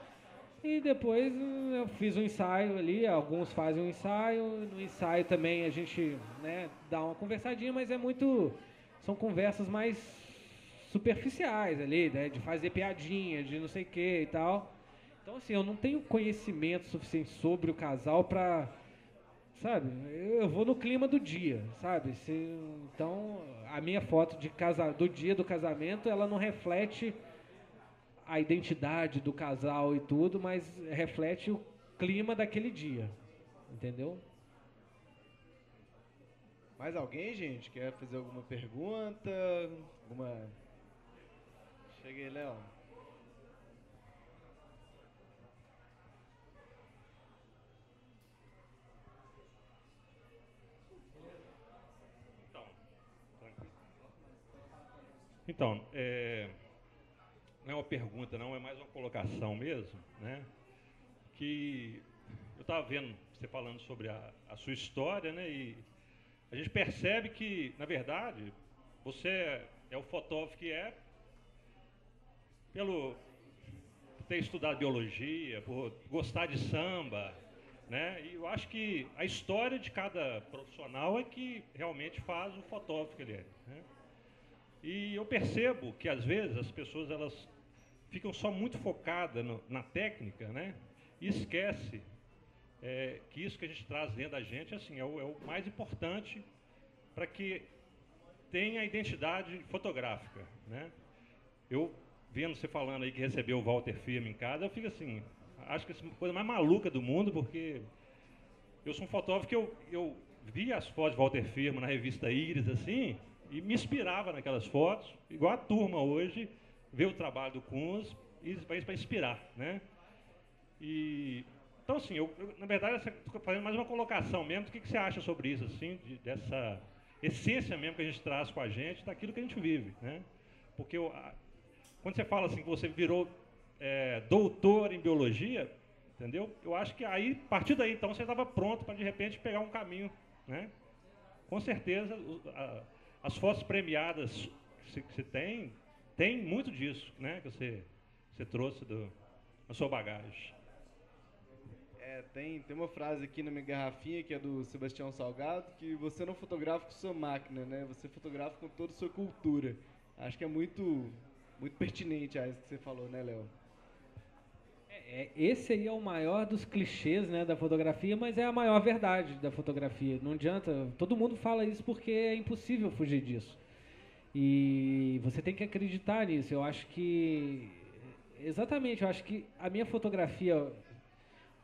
e depois eu fiz um ensaio ali, alguns fazem um ensaio, no ensaio também a gente, né, dá uma conversadinha, mas são conversas mais superficiais ali, né, de fazer piadinha, de não sei o que e tal. Então, assim, eu não tenho conhecimento suficiente sobre o casal pra, sabe, eu vou no clima do dia, sabe? Então, a minha foto do dia do casamento, ela não reflete a identidade do casal e tudo, mas reflete o clima daquele dia, entendeu? Mais alguém, gente? Quer fazer alguma pergunta? Chega aí, Léo. Então, não é uma pergunta, não, é mais uma colocação mesmo, né? Que eu estava vendo você falando sobre a sua história, né? E a gente percebe que, na verdade, você é o fotógrafo que é pelo ter estudado biologia, por gostar de samba, né? E eu acho que a história de cada profissional é que realmente faz o fotógrafo que ele é, né? E eu percebo que às vezes as pessoas elas ficam só muito focadas na técnica, né? E esquece que isso que a gente traz dentro da gente assim, é o mais importante para que tenha a identidade fotográfica, né? Eu, vendo você falando aí que recebeu o Walter Firmo em casa, eu fico assim, acho que é a coisa mais maluca do mundo, porque eu sou um fotógrafo que eu via as fotos de Walter Firmo na revista Iris, assim, e me inspirava naquelas fotos, igual a turma hoje, vê o trabalho do Kunz e para inspirar, né? E então, assim, na verdade, estou fazendo mais uma colocação mesmo. O que você acha sobre isso, assim, dessa essência mesmo que a gente traz com a gente, daquilo que a gente vive, né? Porque quando você fala assim que você virou doutor em biologia, entendeu? Eu acho que aí, a partir daí, então, você estava pronto para, de repente, pegar um caminho, né? Com certeza, as fotos premiadas que você tem muito disso, né? Que você trouxe da sua bagagem. Tem uma frase aqui na minha garrafinha, que é do Sebastião Salgado, que você não fotografa com sua máquina, né? Você fotografa com toda a sua cultura. Acho que é muito pertinente a isso que você falou, né, Léo? Esse aí é o maior dos clichês, né, da fotografia, mas é a maior verdade da fotografia. Não adianta, todo mundo fala isso porque é impossível fugir disso. E você tem que acreditar nisso. Eu acho que a minha fotografia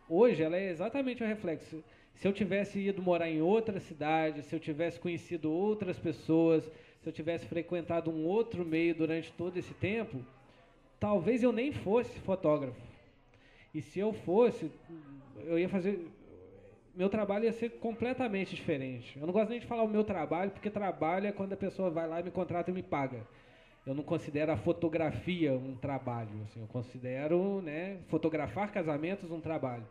hoje, ela é exatamente o reflexo. Se eu tivesse ido morar em outra cidade, se eu tivesse conhecido outras pessoas, se eu tivesse frequentado um outro meio durante todo esse tempo, talvez eu nem fosse fotógrafo. E se eu fosse, meu trabalho ia ser completamente diferente. Eu não gosto nem de falar o meu trabalho, porque trabalho é quando a pessoa vai lá e me contrata e me paga. Eu não considero a fotografia um trabalho, assim, eu considero, né, fotografar casamentos um trabalho.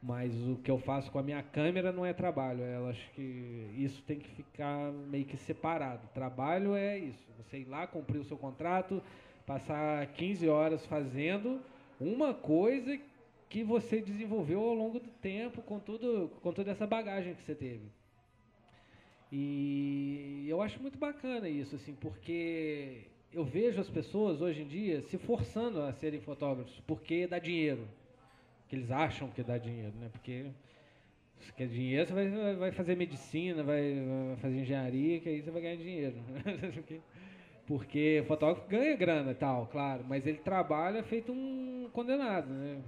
Mas o que eu faço com a minha câmera não é trabalho. Eu acho que isso tem que ficar meio que separado. Trabalho é isso, você ir lá, cumprir o seu contrato, passar 15 horas fazendo uma coisa que você desenvolveu ao longo do tempo com toda essa bagagem que você teve. E eu acho muito bacana isso, assim, porque eu vejo as pessoas hoje em dia se forçando a serem fotógrafos porque dá dinheiro. Que eles acham que dá dinheiro, né? Porque se quer dinheiro, você vai fazer medicina, vai fazer engenharia, que aí você vai ganhar dinheiro. Porque fotógrafo ganha grana e tal, claro, mas ele trabalha feito um condenado, né?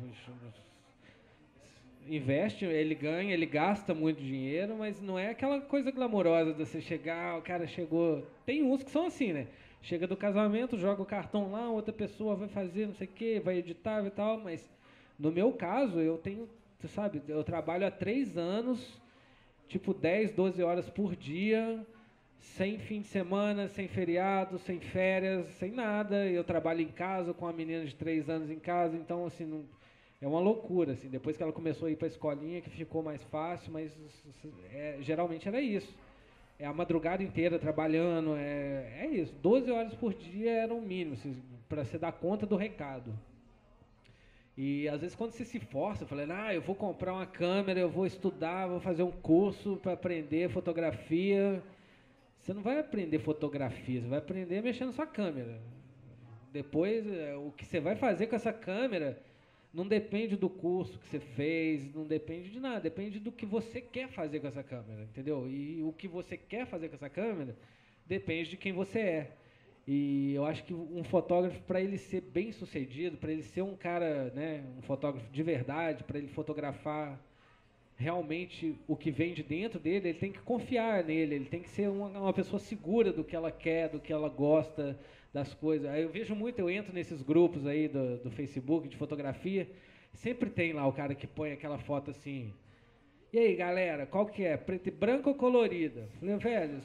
Investe, ele ganha, ele gasta muito dinheiro, mas não é aquela coisa glamourosa de você chegar, o cara chegou... Tem uns que são assim, né? Chega do casamento, joga o cartão lá, outra pessoa vai fazer não sei o quê, vai editar e tal, mas no meu caso, eu tenho, você sabe, eu trabalho há 3 anos, tipo 10, 12 horas por dia, sem fim de semana, sem feriado, sem férias, sem nada. Eu trabalho em casa com a menina de 3 anos em casa, então assim, não, é uma loucura. Assim, depois que ela começou a ir para a escolinha, que ficou mais fácil, mas geralmente era isso. É a madrugada inteira trabalhando, é isso. 12 horas por dia era o mínimo, assim, para você dar conta do recado. E às vezes quando você se força, falando, eu vou comprar uma câmera, eu vou estudar, vou fazer um curso para aprender fotografia. Você não vai aprender fotografia, você vai aprender mexendo na sua câmera. Depois, o que você vai fazer com essa câmera não depende do curso que você fez, não depende de nada, depende do que você quer fazer com essa câmera, entendeu? E o que você quer fazer com essa câmera depende de quem você é. E eu acho que um fotógrafo, para ele ser bem sucedido, para ele ser um cara, né, um fotógrafo de verdade, para ele fotografar realmente o que vem de dentro dele, ele tem que confiar nele, ele tem que ser uma pessoa segura do que ela quer, do que ela gosta, das coisas. Aí eu vejo muito, eu entro nesses grupos aí do Facebook de fotografia, sempre tem lá o cara que põe aquela foto assim, e aí galera, qual que é? Preto e branco ou colorida? Falei, velho,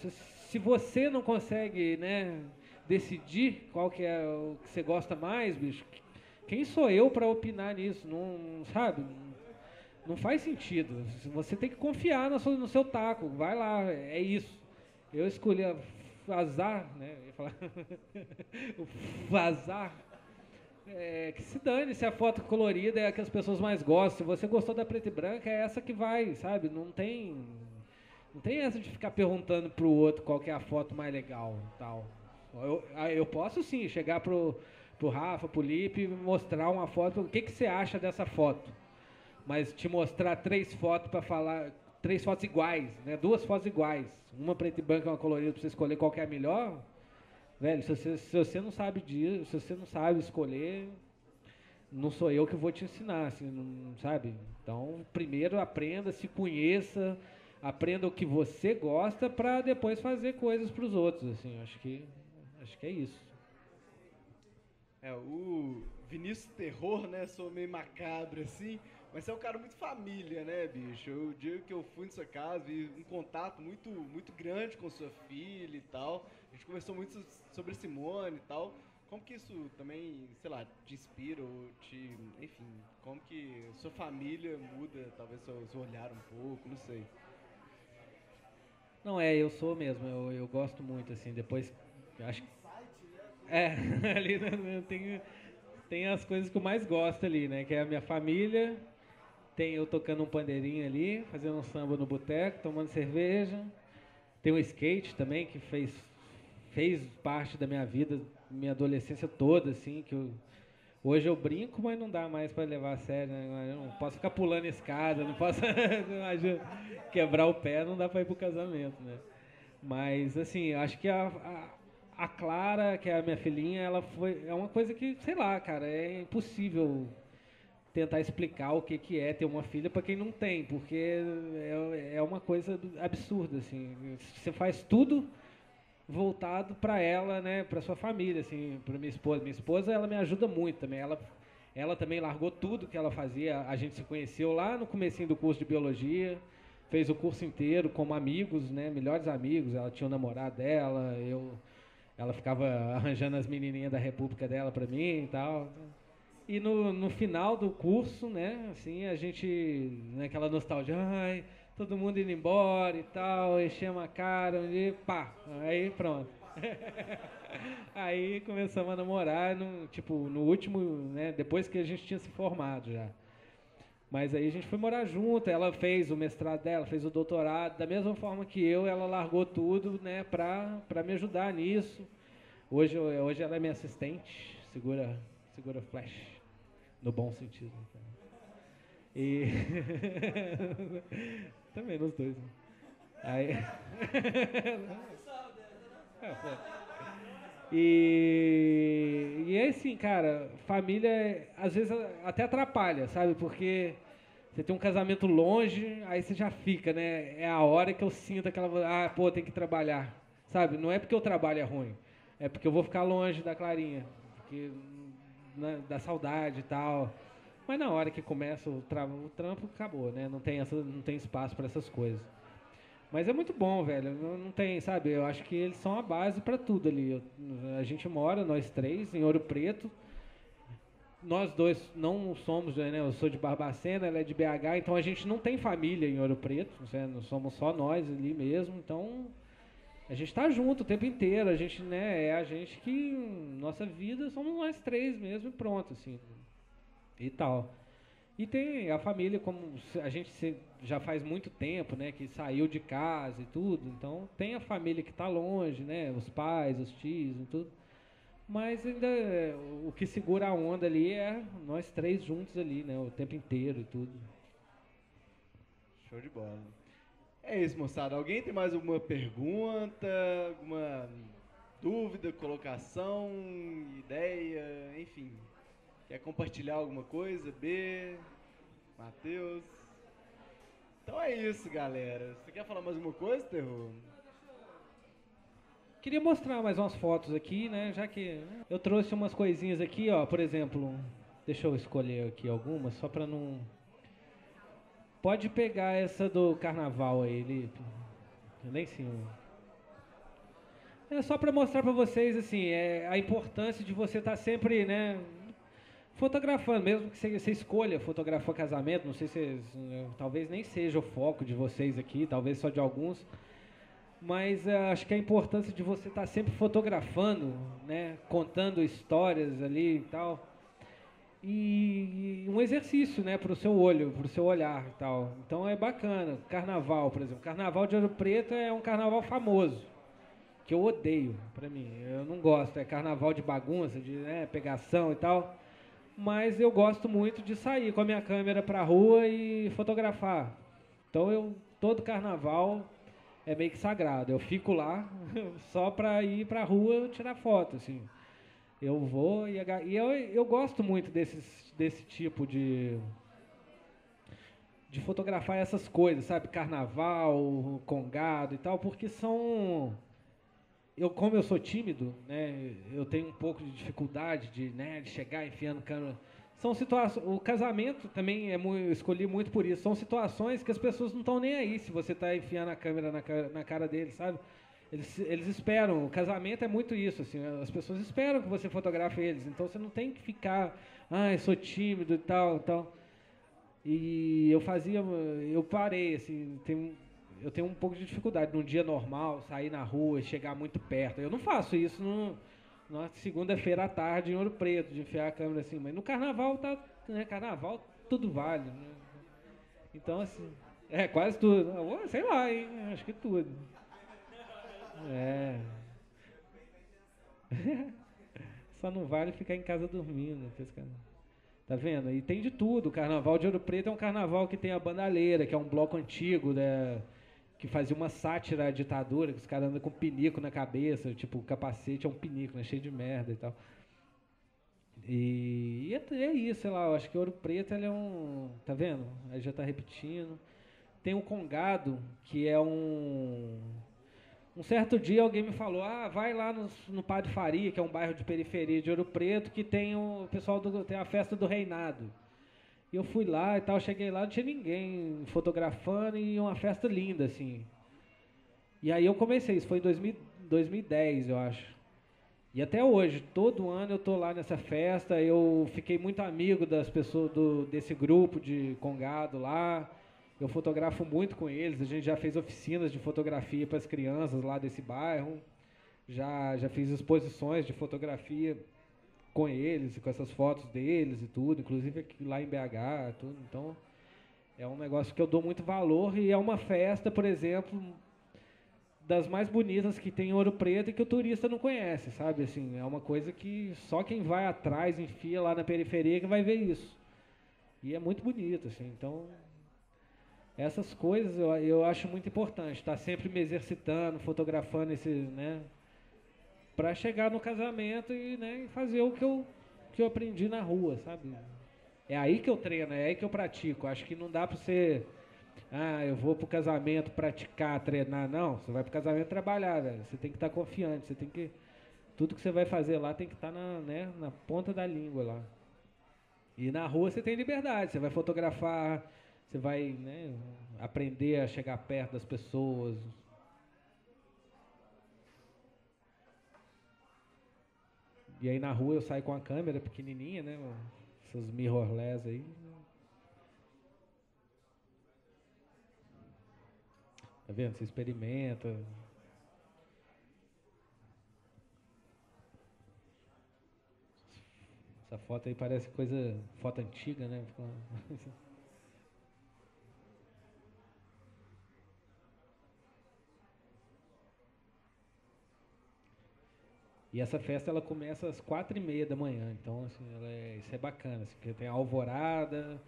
se você não consegue, né, decidir qual que é o que você gosta mais, bicho, quem sou eu para opinar nisso? Não, sabe? Não faz sentido. Você tem que confiar no seu taco. Vai lá, é isso. Eu escolhi azar, né? Eu ia falar o vazar. Que se dane se a foto colorida é a que as pessoas mais gostam. Se você gostou da preta e branca, é essa que vai, sabe? Não tem essa de ficar perguntando pro outro qual que é a foto mais legal, tal. Eu posso sim chegar pro Rafa, pro Lipe e mostrar uma foto. O que você acha dessa foto? Mas te mostrar 3 fotos para falar, 3 fotos iguais, né? 2 fotos iguais, uma preta e branca e uma colorida para você escolher qual que é a melhor. Velho, se você não sabe disso, se você não sabe escolher, não sou eu que vou te ensinar, assim, não, sabe? Então, primeiro aprenda, se conheça, aprenda o que você gosta para depois fazer coisas para os outros, assim. Acho que é isso. O Vinícius Terror, né? Sou meio macabro assim, mas você é um cara muito família, né, bicho? O dia que eu fui na sua casa, vi um contato muito, muito grande com sua filha e tal. A gente conversou muito sobre Simone e tal. Como que isso também, sei lá, te inspira ou enfim, como que sua família muda, talvez seu olhar um pouco, não sei. Não, eu sou mesmo, eu gosto muito, assim, depois, acho que... ali tem as coisas que eu mais gosto ali, né, que é a minha família, tem eu tocando um pandeirinho ali, fazendo um samba no boteco, tomando cerveja, tem o skate também, que fez parte da minha vida, minha adolescência toda, assim, hoje eu brinco, mas não dá mais para levar a sério, né? Eu não posso ficar pulando escada, não posso quebrar o pé, não dá para ir pro casamento, né? Mas, assim, acho que a Clara, que é a minha filhinha, é uma coisa que, sei lá, cara, é impossível tentar explicar o que é ter uma filha para quem não tem, porque é uma coisa absurda, assim. Você faz tudo voltado para ela, né, para sua família, assim, para minha esposa. Minha esposa, ela me ajuda muito também. Ela também largou tudo que ela fazia. A gente se conheceu lá no comecinho do curso de biologia, fez o curso inteiro como amigos, né, melhores amigos. Ela tinha o namorado dela, ela ficava arranjando as menininhas da República dela para mim e tal. E no final do curso, né, assim, a gente, naquela nostalgia, ai, todo mundo indo embora e tal, enchemos a cara, e pá, aí pronto. Aí começamos a namorar, no último, né, depois que a gente tinha se formado já. Mas aí a gente foi morar junto, ela fez o mestrado dela, fez o doutorado, da mesma forma que ela largou tudo, né, pra me ajudar nisso. Hoje ela é minha assistente, segura flash, no bom sentido. E... também nos dois. Né? Aí... E é assim, cara, família às vezes até atrapalha, sabe? Porque você tem um casamento longe, aí você já fica, né? É a hora que eu sinto aquela... tem que trabalhar, sabe? Não é porque o trabalho é ruim, é porque eu vou ficar longe da Clarinha, porque, né, da saudade e tal. Mas na hora que começa o trampo, acabou, né? Não tem espaço para essas coisas. Mas é muito bom, velho. Não tem, sabe? Eu acho que eles são a base para tudo ali. A gente mora, nós 3, em Ouro Preto. Nós 2 não somos, né? Eu sou de Barbacena, ela é de BH, então a gente não tem família em Ouro Preto. Não somos só nós ali mesmo. Então a gente tá junto o tempo inteiro. A gente, né? É a gente que nossa vida somos nós 3 mesmo e pronto, assim. E tal. E tem a família, como a gente já faz muito tempo, né, que saiu de casa e tudo, então tem a família que está longe, né, os pais, os tios e tudo, mas ainda o que segura a onda ali é nós 3 juntos ali, né, o tempo inteiro e tudo. Show de bola. É isso, moçada. Alguém tem mais alguma pergunta, alguma dúvida, colocação, ideia, enfim... Quer compartilhar alguma coisa? B, Matheus? Então é isso, galera. Você quer falar mais alguma coisa, Terror? Queria mostrar mais umas fotos aqui, né? Já que eu trouxe umas coisinhas aqui, ó. Por exemplo, deixa eu escolher aqui algumas, só para não... Pode pegar essa do carnaval aí, Lipe. Lá em cima. É só para mostrar para vocês, assim, a importância de você estar sempre, né... fotografando, mesmo que você escolha fotografar casamento, não sei se talvez nem seja o foco de vocês aqui, talvez só de alguns, mas acho que a importância de você estar sempre fotografando, né, contando histórias ali e tal, e um exercício, né, para o seu olho, para o seu olhar e tal. Então é bacana. Carnaval, por exemplo. Carnaval de Ouro Preto é um carnaval famoso, que eu odeio, para mim. Eu não gosto. É carnaval de bagunça, de, né, pegação e tal. Mas eu gosto muito de sair com a minha câmera para a rua e fotografar. Então todo carnaval é meio que sagrado. Eu fico lá só para ir para a rua tirar foto, assim. Eu vou e eu gosto muito desse tipo de fotografar essas coisas, sabe? Carnaval, congado e tal, porque como eu sou tímido, né? Eu tenho um pouco de dificuldade de chegar enfiando câmera. São situações. O casamento também eu escolhi muito por isso. São situações que as pessoas não estão nem aí se você está enfiando a câmera na cara deles, sabe? Eles esperam. O casamento é muito isso, assim. As pessoas esperam que você fotografe eles. Então você não tem que ficar, eu sou tímido e tal, tal. E eu parei, assim. Eu tenho um pouco de dificuldade num dia normal, sair na rua, chegar muito perto. Eu não faço isso na segunda-feira à tarde em Ouro Preto, de enfiar a câmera assim. Mas no carnaval né? Carnaval tudo vale, né? Então, assim, quase tudo. Sei lá, hein? Acho que tudo. Só não vale ficar em casa dormindo. Tá vendo? E tem de tudo. O Carnaval de Ouro Preto é um carnaval que tem a bandalheira, que é um bloco antigo, né, que fazia uma sátira à ditadura, que os caras andam com pinico na cabeça, tipo, o capacete é um pinico, né, cheio de merda e tal. E é isso, sei lá, eu acho que Ouro Preto ele é um... Tá vendo? Aí já tá repetindo. Tem o Congado, que é um certo dia alguém me falou, vai lá no Padre Faria, que é um bairro de periferia de Ouro Preto, que tem tem a festa do Reinado. E eu fui lá e tal, cheguei lá, não tinha ninguém fotografando e uma festa linda, assim. E aí eu comecei, isso foi em 2010, eu acho. E até hoje, todo ano eu tô lá nessa festa, eu fiquei muito amigo das pessoas desse grupo de Congado lá. Eu fotografo muito com eles, a gente já fez oficinas de fotografia para as crianças lá desse bairro, já fiz exposições de fotografia com eles, com essas fotos deles e tudo, inclusive aqui lá em BH, tudo. Então, é um negócio que eu dou muito valor e é uma festa, por exemplo, das mais bonitas que tem em Ouro Preto e que o turista não conhece, sabe? Assim, é uma coisa que só quem vai atrás, enfia lá na periferia que vai ver isso. E é muito bonito, assim, então... Essas coisas eu acho muito importante, estar sempre me exercitando, fotografando né, para chegar no casamento né, e fazer o que eu aprendi na rua, sabe? É aí que eu treino, é aí que eu pratico. Acho que não dá para você, eu vou pro casamento praticar, treinar, não. Você vai pro casamento trabalhar, velho. Você tem que estar confiante, tudo que você vai fazer lá tem que estar na ponta da língua lá. E na rua você tem liberdade, você vai fotografar. Você vai, né, aprender a chegar perto das pessoas. E aí na rua eu saio com a câmera pequenininha, né, essas mirrorless aí. Tá vendo? Você experimenta. Essa foto aí parece foto antiga, né? E essa festa ela começa às 4h30 da manhã, então assim, isso é bacana, assim, porque tem a alvorada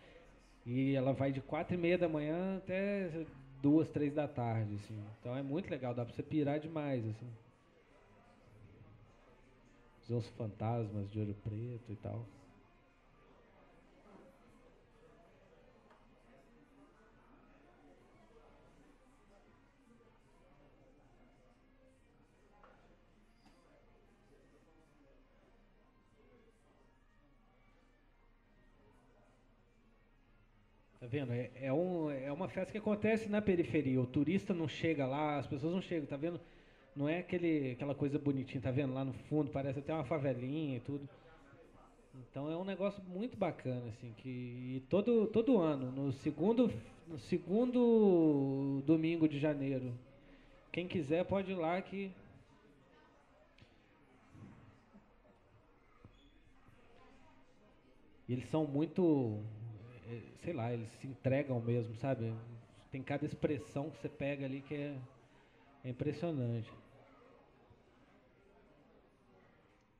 e ela vai de 4h30 da manhã até 2, 3 da tarde, assim. Então é muito legal, dá pra você pirar demais, assim. Ver os fantasmas de Ouro Preto e tal. Tá vendo? É uma festa que acontece na periferia. O turista não chega lá, as pessoas não chegam, tá vendo? Não é aquela coisa bonitinha, tá vendo? Lá no fundo parece até uma favelinha e tudo. Então é um negócio muito bacana, assim, que todo ano, no segundo domingo de janeiro, quem quiser pode ir lá que... E eles são muito, sei lá, eles se entregam mesmo, sabe? Tem cada expressão que você pega ali que é impressionante.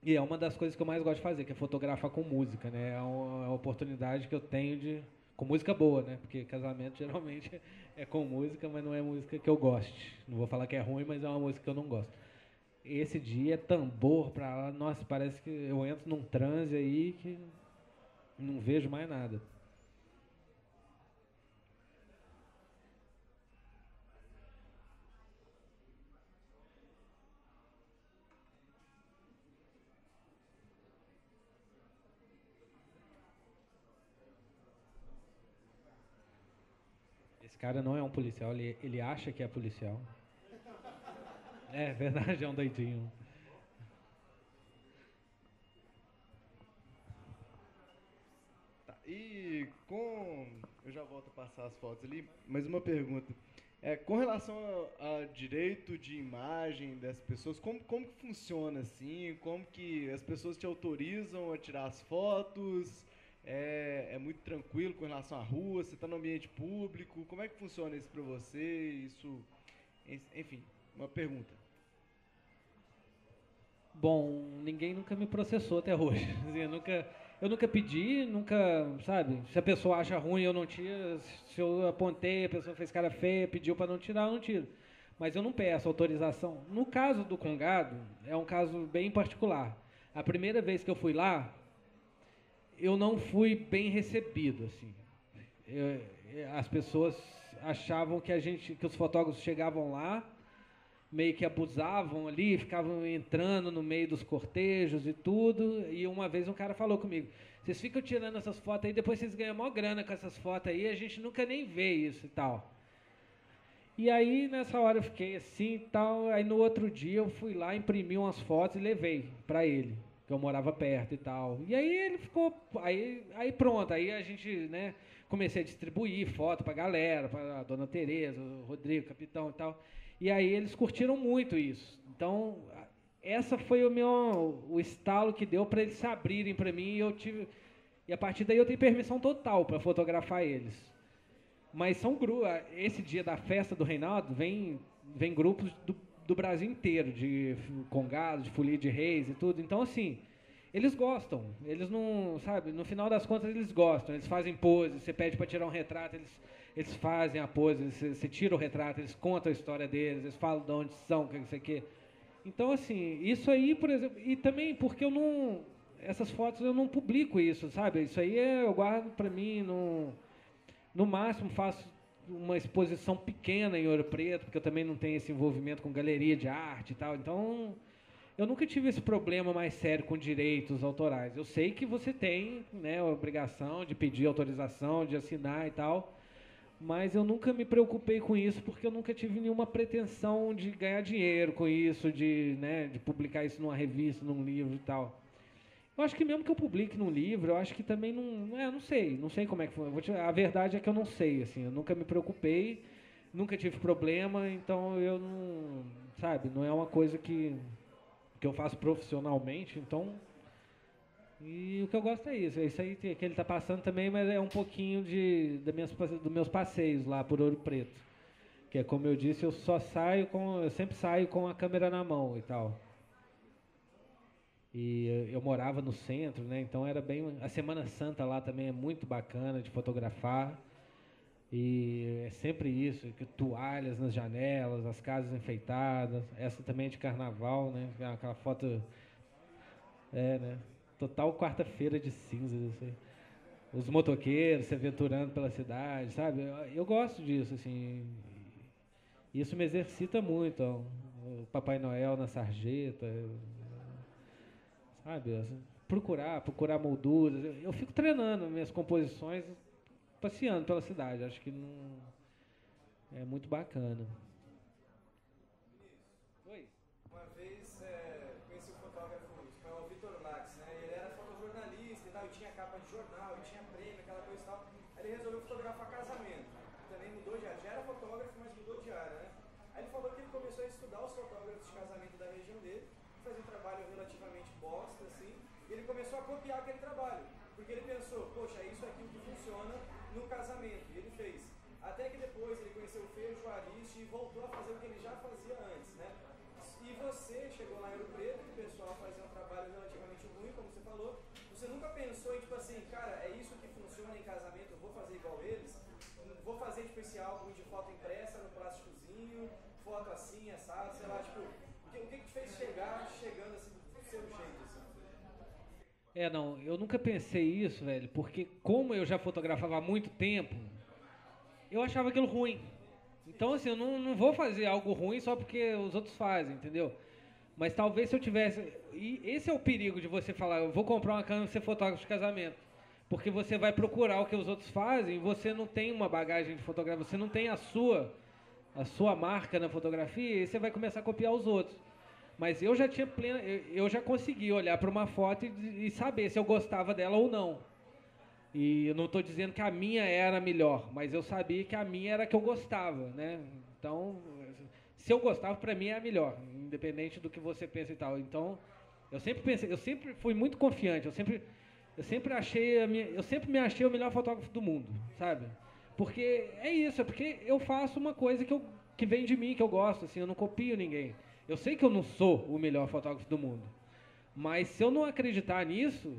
E é uma das coisas que eu mais gosto de fazer, que é fotografar com música, né? É uma oportunidade que eu tenho de... Com música boa, né? Porque casamento geralmente é com música, mas não é música que eu goste. Não vou falar que é ruim, mas é uma música que eu não gosto. Esse dia é tambor pra lá, nossa, parece que eu entro num transe aí que não vejo mais nada. Esse cara não é um policial, ele acha que é policial. É verdade, é um doidinho. Tá, e com... Eu já volto a passar as fotos ali, mas uma pergunta. Com relação a direito de imagem das pessoas, como que funciona assim? Como que as pessoas te autorizam a tirar as fotos? É muito tranquilo com relação à rua? Você está no ambiente público? Como é que funciona isso para você? Isso, enfim, uma pergunta. Bom, ninguém nunca me processou até hoje. Assim, eu nunca pedi, nunca, sabe? Se a pessoa acha ruim, eu não tiro. Se eu apontei, a pessoa fez cara feia, pediu para não tirar, eu não tiro. Mas eu não peço autorização. No caso do Congado, é um caso bem particular. A primeira vez que eu fui lá, eu não fui bem recebido, assim. As pessoas achavam que os fotógrafos chegavam lá, meio que abusavam ali, ficavam entrando no meio dos cortejos e tudo. E uma vez um cara falou comigo: vocês ficam tirando essas fotos aí, depois vocês ganham maior grana com essas fotos aí, a gente nunca nem vê isso e tal. E aí nessa hora eu fiquei assim e tal. Aí no outro dia eu fui lá, imprimi umas fotos e levei para ele, que eu morava perto e tal. E aí ele ficou, aí pronto, aí a gente, né, comecei a distribuir foto pra galera, pra Dona Tereza, o Rodrigo, o Capitão e tal. E aí eles curtiram muito isso. Então, essa foi o estalo que deu para eles se abrirem para mim e a partir daí eu tenho permissão total para fotografar eles. Mas são esse dia da festa do Reinaldo vem grupos do Brasil inteiro, de Congado, de Folia de Reis e tudo. Então, assim, eles gostam. Eles não, sabe, no final das contas eles gostam. Eles fazem pose, você pede para tirar um retrato, eles fazem a pose, você tira o retrato, eles contam a história deles, eles falam de onde são, o que você quer. Então, assim, isso aí, por exemplo, e também porque essas fotos eu não publico isso, sabe? Isso aí eu guardo para mim, no máximo faço uma exposição pequena em Ouro Preto, porque eu também não tenho esse envolvimento com galeria de arte e tal. Então, eu nunca tive esse problema mais sério com direitos autorais. Eu sei que você tem, né, a obrigação de pedir autorização, de assinar e tal, mas eu nunca me preocupei com isso, porque eu nunca tive nenhuma pretensão de ganhar dinheiro com isso, de publicar isso numa revista, num livro e tal. Eu acho que mesmo que eu publique num livro, eu acho que também não sei como é que foi. A verdade é que eu não sei, assim, eu nunca me preocupei, nunca tive problema, então eu não, sabe, não é uma coisa que eu faço profissionalmente, então... E o que eu gosto é isso aí que ele está passando também, mas é um pouquinho dos meus passeios lá por Ouro Preto. Que é como eu disse, eu sempre saio com a câmera na mão e tal. E eu morava no centro, né? Então era bem... A Semana Santa lá também é muito bacana de fotografar. E é sempre isso, que toalhas nas janelas, as casas enfeitadas. Essa também é de carnaval, né? Aquela foto... né? Total quarta-feira de cinzas, assim. Os motoqueiros se aventurando pela cidade, sabe? Eu gosto disso, assim. Isso me exercita muito, ó. O Papai Noel na sarjeta, sabe? Assim, procurar molduras. Eu fico treinando minhas composições, passeando pela cidade. Acho que é muito bacana. Oi? Uma vez conheci um fotógrafo espanhol, Vitor Lax, né? Ele era fotojornalista e tal, e tinha capa de jornal, e tinha prêmio, aquela coisa e tal. Aí ele resolveu fotografar casamento. Também mudou de área. Já era fotógrafo, mas mudou de área, né? Aí ele falou falou que ele começou a estudar os fotógrafos de casamento da região dele, faz um trabalho relativamente bosta, assim, e ele começou a copiar aquele trabalho, porque ele pensou, poxa, é isso aqui que funciona no casamento, e ele fez. Até que depois ele conheceu o Feio Juariste e voltou a fazer o que ele já fazia antes, né? E você chegou lá em Ouro Preto, que o pessoal fazia um trabalho relativamente ruim, como você falou, você nunca pensou em, tipo assim, cara, é isso que funciona em casamento, eu vou fazer igual eles? Vou fazer, tipo, esse álbum de foto impressa no plásticozinho, foto assim, assado, sei lá, tipo, o que te fez chegando assim, do seu jeito, assim? Não, eu nunca pensei isso, velho, porque como eu já fotografava há muito tempo, eu achava aquilo ruim. Então, assim, eu não vou fazer algo ruim só porque os outros fazem, entendeu? Mas talvez se eu tivesse... E esse é o perigo de você falar, eu vou comprar uma câmera e ser fotógrafo de casamento. Porque você vai procurar o que os outros fazem e você não tem uma bagagem de fotografia, você não tem a sua marca na fotografia e você vai começar a copiar os outros. Mas eu já tinha eu já consegui olhar para uma foto e saber se eu gostava dela ou não. E eu não estou dizendo que a minha era melhor, mas eu sabia que a minha era a que eu gostava, né? Então, se eu gostava, para mim é a melhor, independente do que você pensa e tal. Então, eu sempre fui muito confiante, eu sempre me achei o melhor fotógrafo do mundo, sabe? Porque é isso, é porque eu faço uma coisa que vem de mim, que eu gosto, assim, eu não copio ninguém. Eu sei que eu não sou o melhor fotógrafo do mundo, mas se eu não acreditar nisso,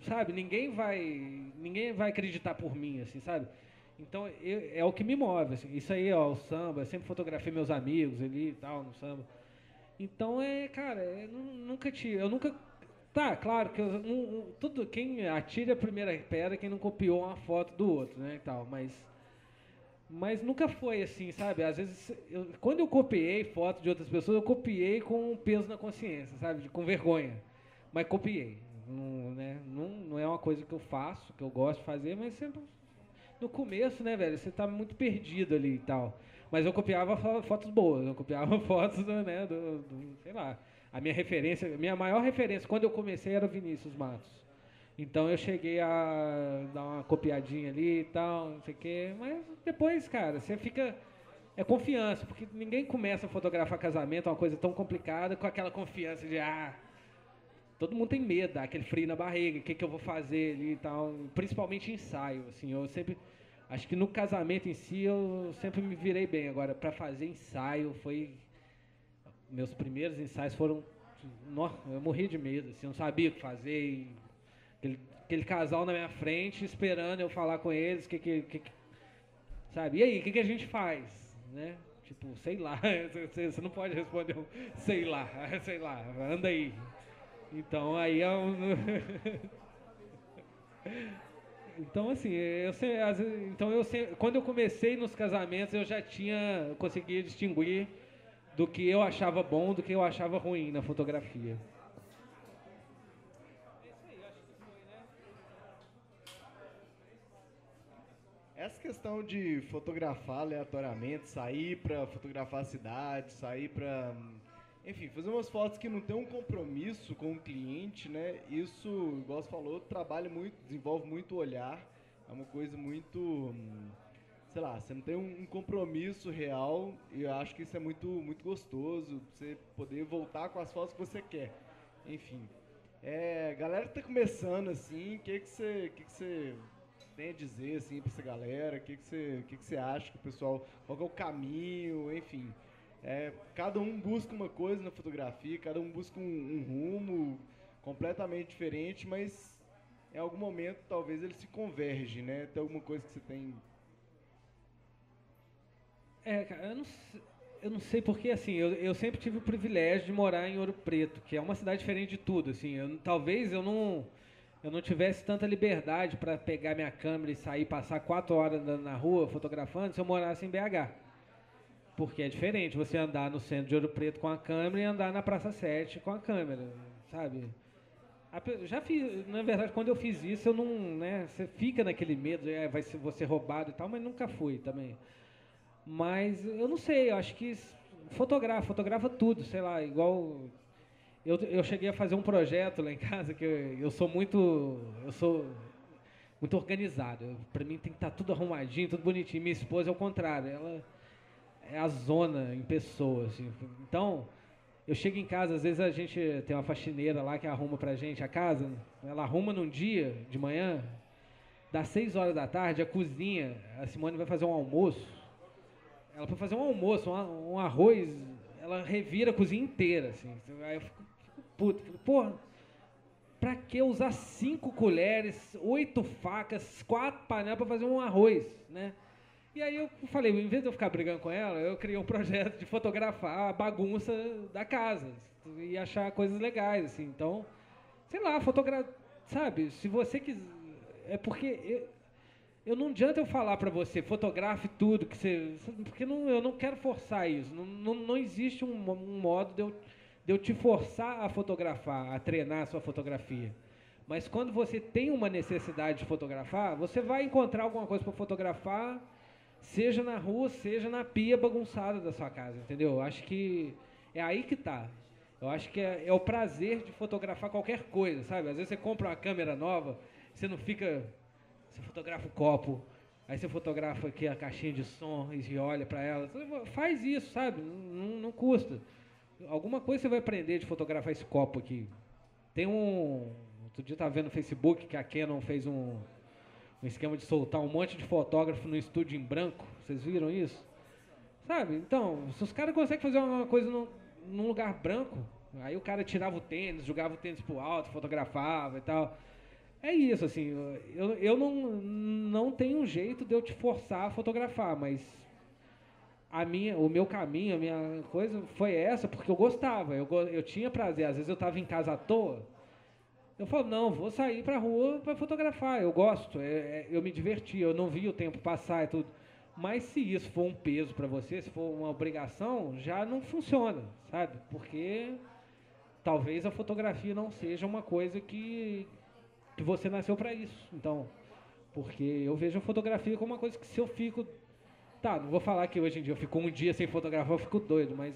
sabe, ninguém vai acreditar por mim, assim, sabe? Então, é o que me move, assim. Isso aí, ó, o samba, eu sempre fotografei meus amigos ali e tal, no samba. Então, cara, eu nunca... Tá, claro que quem atira a primeira pedra é quem não copiou uma foto do outro, né, e tal, mas nunca foi assim, sabe? Às vezes, quando eu copiei fotos de outras pessoas, eu copiei com peso na consciência, sabe? Com vergonha, mas copiei. Não é uma coisa que eu faço, que eu gosto de fazer, mas sempre no começo, né, velho, você tá muito perdido ali e tal. Mas eu copiava fotos boas, eu copiava fotos, né, sei lá. A minha maior referência, quando eu comecei, era o Vinícius Matos. Então eu cheguei a dar uma copiadinha ali e tal, não sei o quê. Mas depois, cara, você fica... É confiança, porque ninguém começa a fotografar casamento, uma coisa tão complicada, com aquela confiança de, todo mundo tem medo, dá aquele frio na barriga, o que eu vou fazer ali e tal. Principalmente ensaio, assim, eu sempre... Acho que no casamento em si eu sempre me virei bem. Agora, para fazer ensaio, meus primeiros ensaios foram... eu morri de medo, assim, eu não sabia o que fazer. Aquele casal na minha frente, esperando eu falar com eles, sabe? E aí, o que a gente faz? Né? Tipo, sei lá, você não pode responder sei lá, anda aí. Então, aí Então, assim, quando eu comecei nos casamentos, eu já conseguia distinguir do que eu achava bom, do que eu achava ruim na fotografia. Essa questão de fotografar aleatoriamente, sair para fotografar a cidade, sair para... Enfim, fazer umas fotos que não tem um compromisso com o cliente, né? Isso, igual você falou, trabalha muito, desenvolve muito o olhar. É uma coisa muito... Sei lá, você não tem um compromisso real e eu acho que isso é muito, muito gostoso, você poder voltar com as fotos que você quer. Enfim, galera que tá começando assim, o que você tem a dizer assim pra essa galera? O que você acha que o pessoal, qual que é o caminho, enfim. Cada um busca uma coisa na fotografia, cada um busca um rumo completamente diferente, mas em algum momento talvez ele se converge, né? Tem alguma coisa que você tem... Cara, eu não sei porque, assim, eu sempre tive o privilégio de morar em Ouro Preto, que é uma cidade diferente de tudo, assim, talvez eu não tivesse tanta liberdade para pegar minha câmera e sair, passar 4 horas na rua fotografando se eu morasse em BH. Porque é diferente você andar no centro de Ouro Preto com a câmera e andar na Praça 7 com a câmera, sabe? Já fiz, na verdade, quando eu fiz isso, eu não, né, você fica naquele medo, vou ser roubado e tal, mas nunca fui também. Mas eu não sei, eu acho que fotografa tudo, sei lá, igual eu cheguei a fazer um projeto lá em casa que eu sou muito organizado. Para mim tem que estar tudo arrumadinho, tudo bonitinho. Minha esposa é o contrário, é a zona em pessoa, assim. Então, eu chego em casa, às vezes a gente tem uma faxineira lá que arruma pra gente a casa, ela arruma num dia, de manhã, das 6 horas da tarde, a cozinha, a Simone vai fazer um almoço, ela vai fazer um almoço, um arroz, ela revira a cozinha inteira, assim. Aí eu fico puto, porra, pra que usar 5 colheres, 8 facas, 4 panelas pra fazer um arroz, né? E aí eu falei, em vez de eu ficar brigando com ela, eu criei um projeto de fotografar a bagunça da casa e achar coisas legais, assim. Então, sei lá, sabe, se você quiser, é porque eu não adianta eu falar pra você, fotografe tudo, porque eu não quero forçar isso, não existe um modo de eu te forçar a fotografar, a treinar a sua fotografia. Mas quando você tem uma necessidade de fotografar, você vai encontrar alguma coisa para fotografar, seja na rua, seja na pia bagunçada da sua casa, entendeu? Eu acho que é aí que tá. Eu acho que é o prazer de fotografar qualquer coisa, sabe? Às vezes você compra uma câmera nova, você não fica... Você fotografa o copo, aí você fotografa aqui a caixinha de som e olha para ela. Faz isso, sabe? Não custa. Alguma coisa você vai aprender de fotografar esse copo aqui. Tem outro dia eu estava vendo no Facebook que a Canon fez um esquema de soltar um monte de fotógrafo no estúdio em branco. Vocês viram isso? Sabe? Então, se os caras conseguem fazer uma coisa num lugar branco, aí o cara tirava o tênis, jogava o tênis pro alto, fotografava e tal. É isso, assim, eu não tenho um jeito de eu te forçar a fotografar, mas o meu caminho, a minha coisa foi essa, porque eu gostava, eu tinha prazer. Às vezes eu estava em casa à toa, eu falo, não, vou sair para a rua para fotografar, eu gosto, eu me diverti, eu não vi o tempo passar e tudo. Mas se isso for um peso para você, se for uma obrigação, já não funciona, sabe? Porque talvez a fotografia não seja uma coisa que você nasceu para isso. Então, porque eu vejo a fotografia como uma coisa que se eu fico... Tá, não vou falar que hoje em dia eu fico um dia sem fotografar, eu fico doido, mas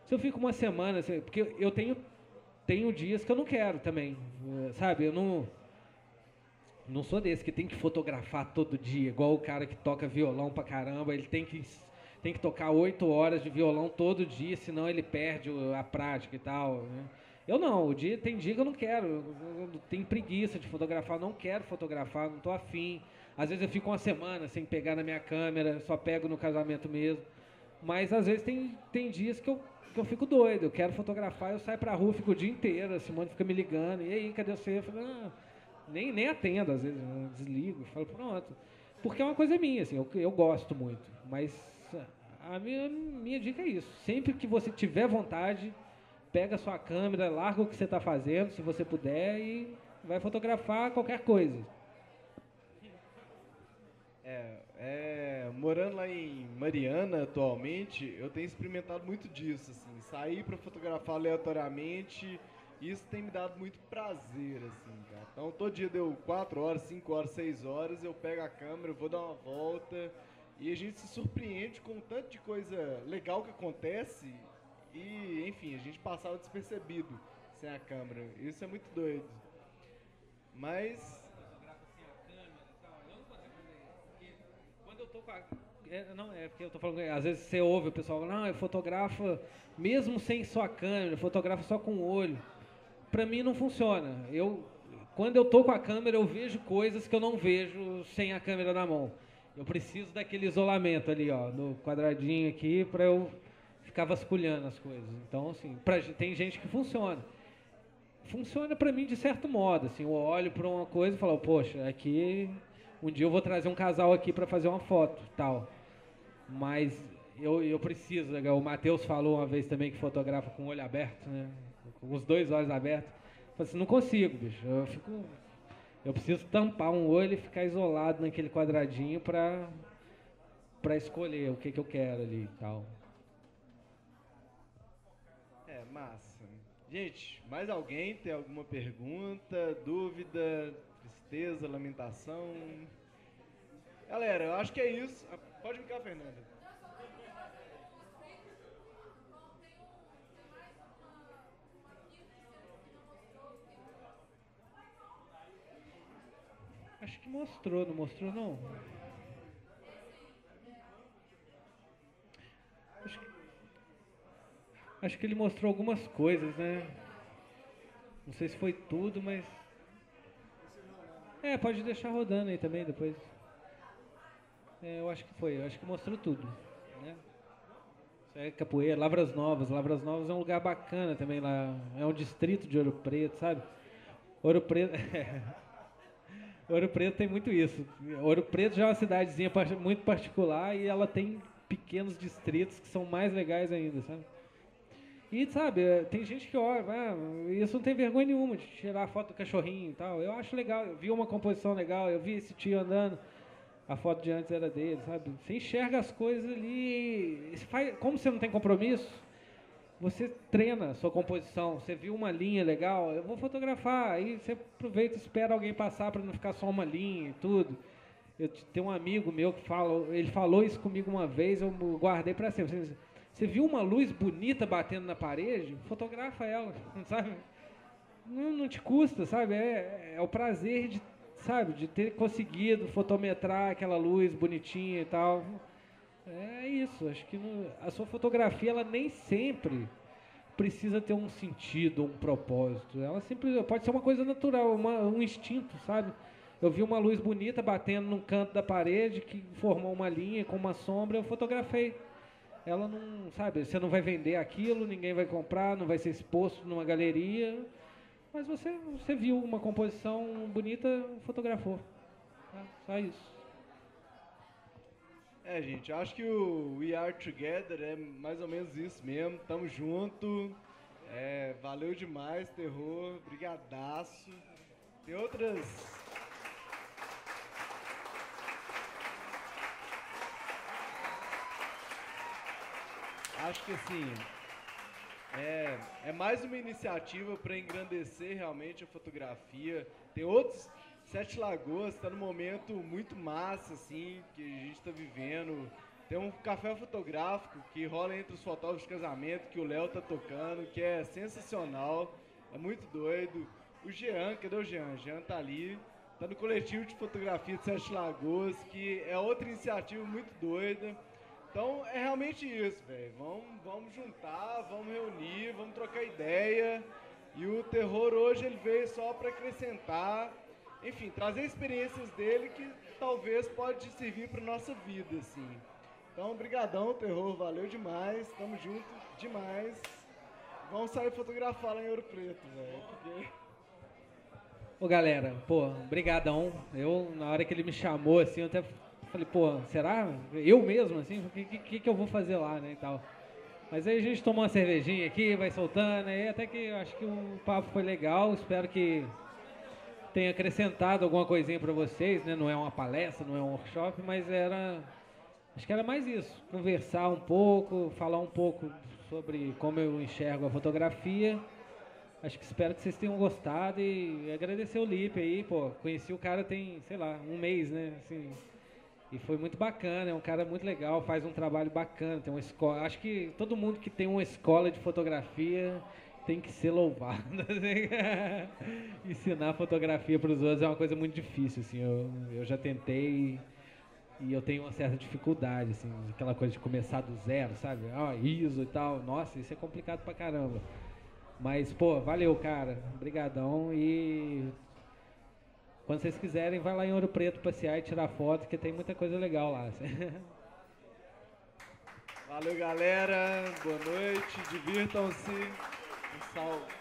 se eu fico uma semana... Porque eu tenho dias que eu não quero também, sabe? Eu não sou desse que tem que fotografar todo dia, igual o cara que toca violão pra caramba, ele tem que tocar 8 horas de violão todo dia, senão ele perde a prática e tal, né? Eu não, tem dia que eu não quero, eu tenho preguiça de fotografar, não quero fotografar, não estou afim. Às vezes eu fico uma semana sem pegar na minha câmera, só pego no casamento mesmo. Mas às vezes tem dias que eu fico doido, eu quero fotografar, eu saio pra rua, fico o dia inteiro, a Simone fica me ligando, e aí, cadê você? Eu falo, nem atendo às vezes, eu desligo, falo, pronto. Porque é uma coisa minha, assim, eu gosto muito, mas a minha dica é isso, sempre que você tiver vontade... Pega a sua câmera, larga o que você está fazendo, se você puder, e vai fotografar qualquer coisa. Morando lá em Mariana atualmente, eu tenho experimentado muito disso, assim, sair para fotografar aleatoriamente, isso tem me dado muito prazer, assim, cara. Então todo dia deu 4 horas, 5 horas, 6 horas, eu pego a câmera, vou dar uma volta, e a gente se surpreende com o tanto de coisa legal que acontece. E, enfim, a gente passava despercebido sem a câmera. Isso é muito doido. Mas... Quando eu tô com a... porque eu tô falando... Às vezes você ouve o pessoal falando, não, eu fotografa mesmo sem só a câmera, fotografa só com o olho. Pra mim não funciona. Quando eu tô com a câmera, eu vejo coisas que eu não vejo sem a câmera na mão. Eu preciso daquele isolamento ali, ó, no quadradinho aqui, pra eu... ficar vasculhando as coisas. Então, assim, tem gente que funciona. Funciona pra mim de certo modo, assim, eu olho pra uma coisa e falo, poxa, aqui, um dia eu vou trazer um casal aqui pra fazer uma foto, tal. Mas eu preciso, né? O Matheus falou uma vez também que fotografa com o olho aberto, né? Com os 2 olhos abertos. Eu falei assim, não consigo, bicho. Eu preciso tampar um olho e ficar isolado naquele quadradinho pra escolher o que eu quero ali e tal. Massa. Gente, mais alguém tem alguma pergunta, dúvida, tristeza, lamentação? Galera, eu acho que é isso. Pode ficar, Fernanda. Acho que mostrou, não mostrou não? Acho que ele mostrou algumas coisas, né? Não sei se foi tudo, mas... pode deixar rodando aí também depois. Eu acho que foi, eu acho que mostrou tudo, né? Isso é Capoeira, Lavras Novas. Lavras Novas é um lugar bacana também lá. É um distrito de Ouro Preto, sabe? Ouro Preto... Ouro Preto tem muito isso. Ouro Preto já é uma cidadezinha muito particular e ela tem pequenos distritos que são mais legais ainda, sabe? E, sabe, tem gente que olha, isso não tem vergonha nenhuma de tirar foto do cachorrinho e tal. Eu acho legal, eu vi uma composição legal, eu vi esse tio andando, a foto de antes era dele, sabe? Você enxerga as coisas ali, como você não tem compromisso, você treina a sua composição. Você viu uma linha legal, eu vou fotografar. Aí você aproveita e espera alguém passar para não ficar só uma linha e tudo. Eu tenho um amigo meu que ele falou isso comigo uma vez, eu guardei para sempre. Você viu uma luz bonita batendo na parede? Fotografa ela, sabe? Não te custa, sabe? É o prazer de, sabe, de ter conseguido fotometrar aquela luz bonitinha e tal. É isso, acho que a sua fotografia ela nem sempre precisa ter um sentido, um propósito. Ela sempre pode ser uma coisa natural, um instinto, sabe? Eu vi uma luz bonita batendo num canto da parede que formou uma linha com uma sombra, eu fotografei. Ela não, sabe, você não vai vender aquilo, ninguém vai comprar, não vai ser exposto numa galeria, mas você viu uma composição bonita, fotografou. Tá? Só isso. Gente, acho que o We Are Together é mais ou menos isso mesmo. Tamo junto. Valeu demais, Terror. Brigadaço. Tem outras... Acho que assim, é mais uma iniciativa para engrandecer realmente a fotografia. Tem outros... Sete Lagoas está num momento muito massa, assim, que a gente está vivendo. Tem um café fotográfico que rola entre os fotógrafos de casamento, que o Léo tá tocando, que é sensacional, é muito doido. O Jean, cadê o Jean? O Jean tá ali, tá no coletivo de fotografia de Sete Lagoas, que é outra iniciativa muito doida. Então é realmente isso, velho. Vamos juntar, vamos reunir, vamos trocar ideia. E o Terror hoje ele veio só para acrescentar, enfim, trazer experiências dele que talvez pode servir para nossa vida, assim. Então, brigadão, Terror, valeu demais, tamo junto demais. Vamos sair fotografar lá em Ouro Preto, velho. Porque... Ô, galera, brigadão. Eu, na hora que ele me chamou, assim, eu até falei, será? Eu mesmo, assim? O que eu vou fazer lá, né, e tal. Mas aí a gente tomou uma cervejinha aqui, vai soltando, aí até que eu acho que o papo foi legal, espero que tenha acrescentado alguma coisinha para vocês, né? Não é uma palestra, não é um workshop, mas acho que era mais isso, conversar um pouco, falar um pouco sobre como eu enxergo a fotografia. Acho que espero que vocês tenham gostado e agradecer o Lipe aí, conheci o cara tem, sei lá, um mês, né? Assim, e foi muito bacana, é um cara muito legal, faz um trabalho bacana, tem uma escola. Acho que todo mundo que tem uma escola de fotografia tem que ser louvado. Ensinar fotografia para os outros é uma coisa muito difícil, assim. Eu já tentei e eu tenho uma certa dificuldade, assim, aquela coisa de começar do zero, sabe? ISO e tal. Nossa, isso é complicado pra caramba. Mas, valeu, cara. Obrigadão. E quando vocês quiserem, vai lá em Ouro Preto passear e tirar foto, que tem muita coisa legal lá. Valeu, galera. Boa noite. Divirtam-se. Um salve.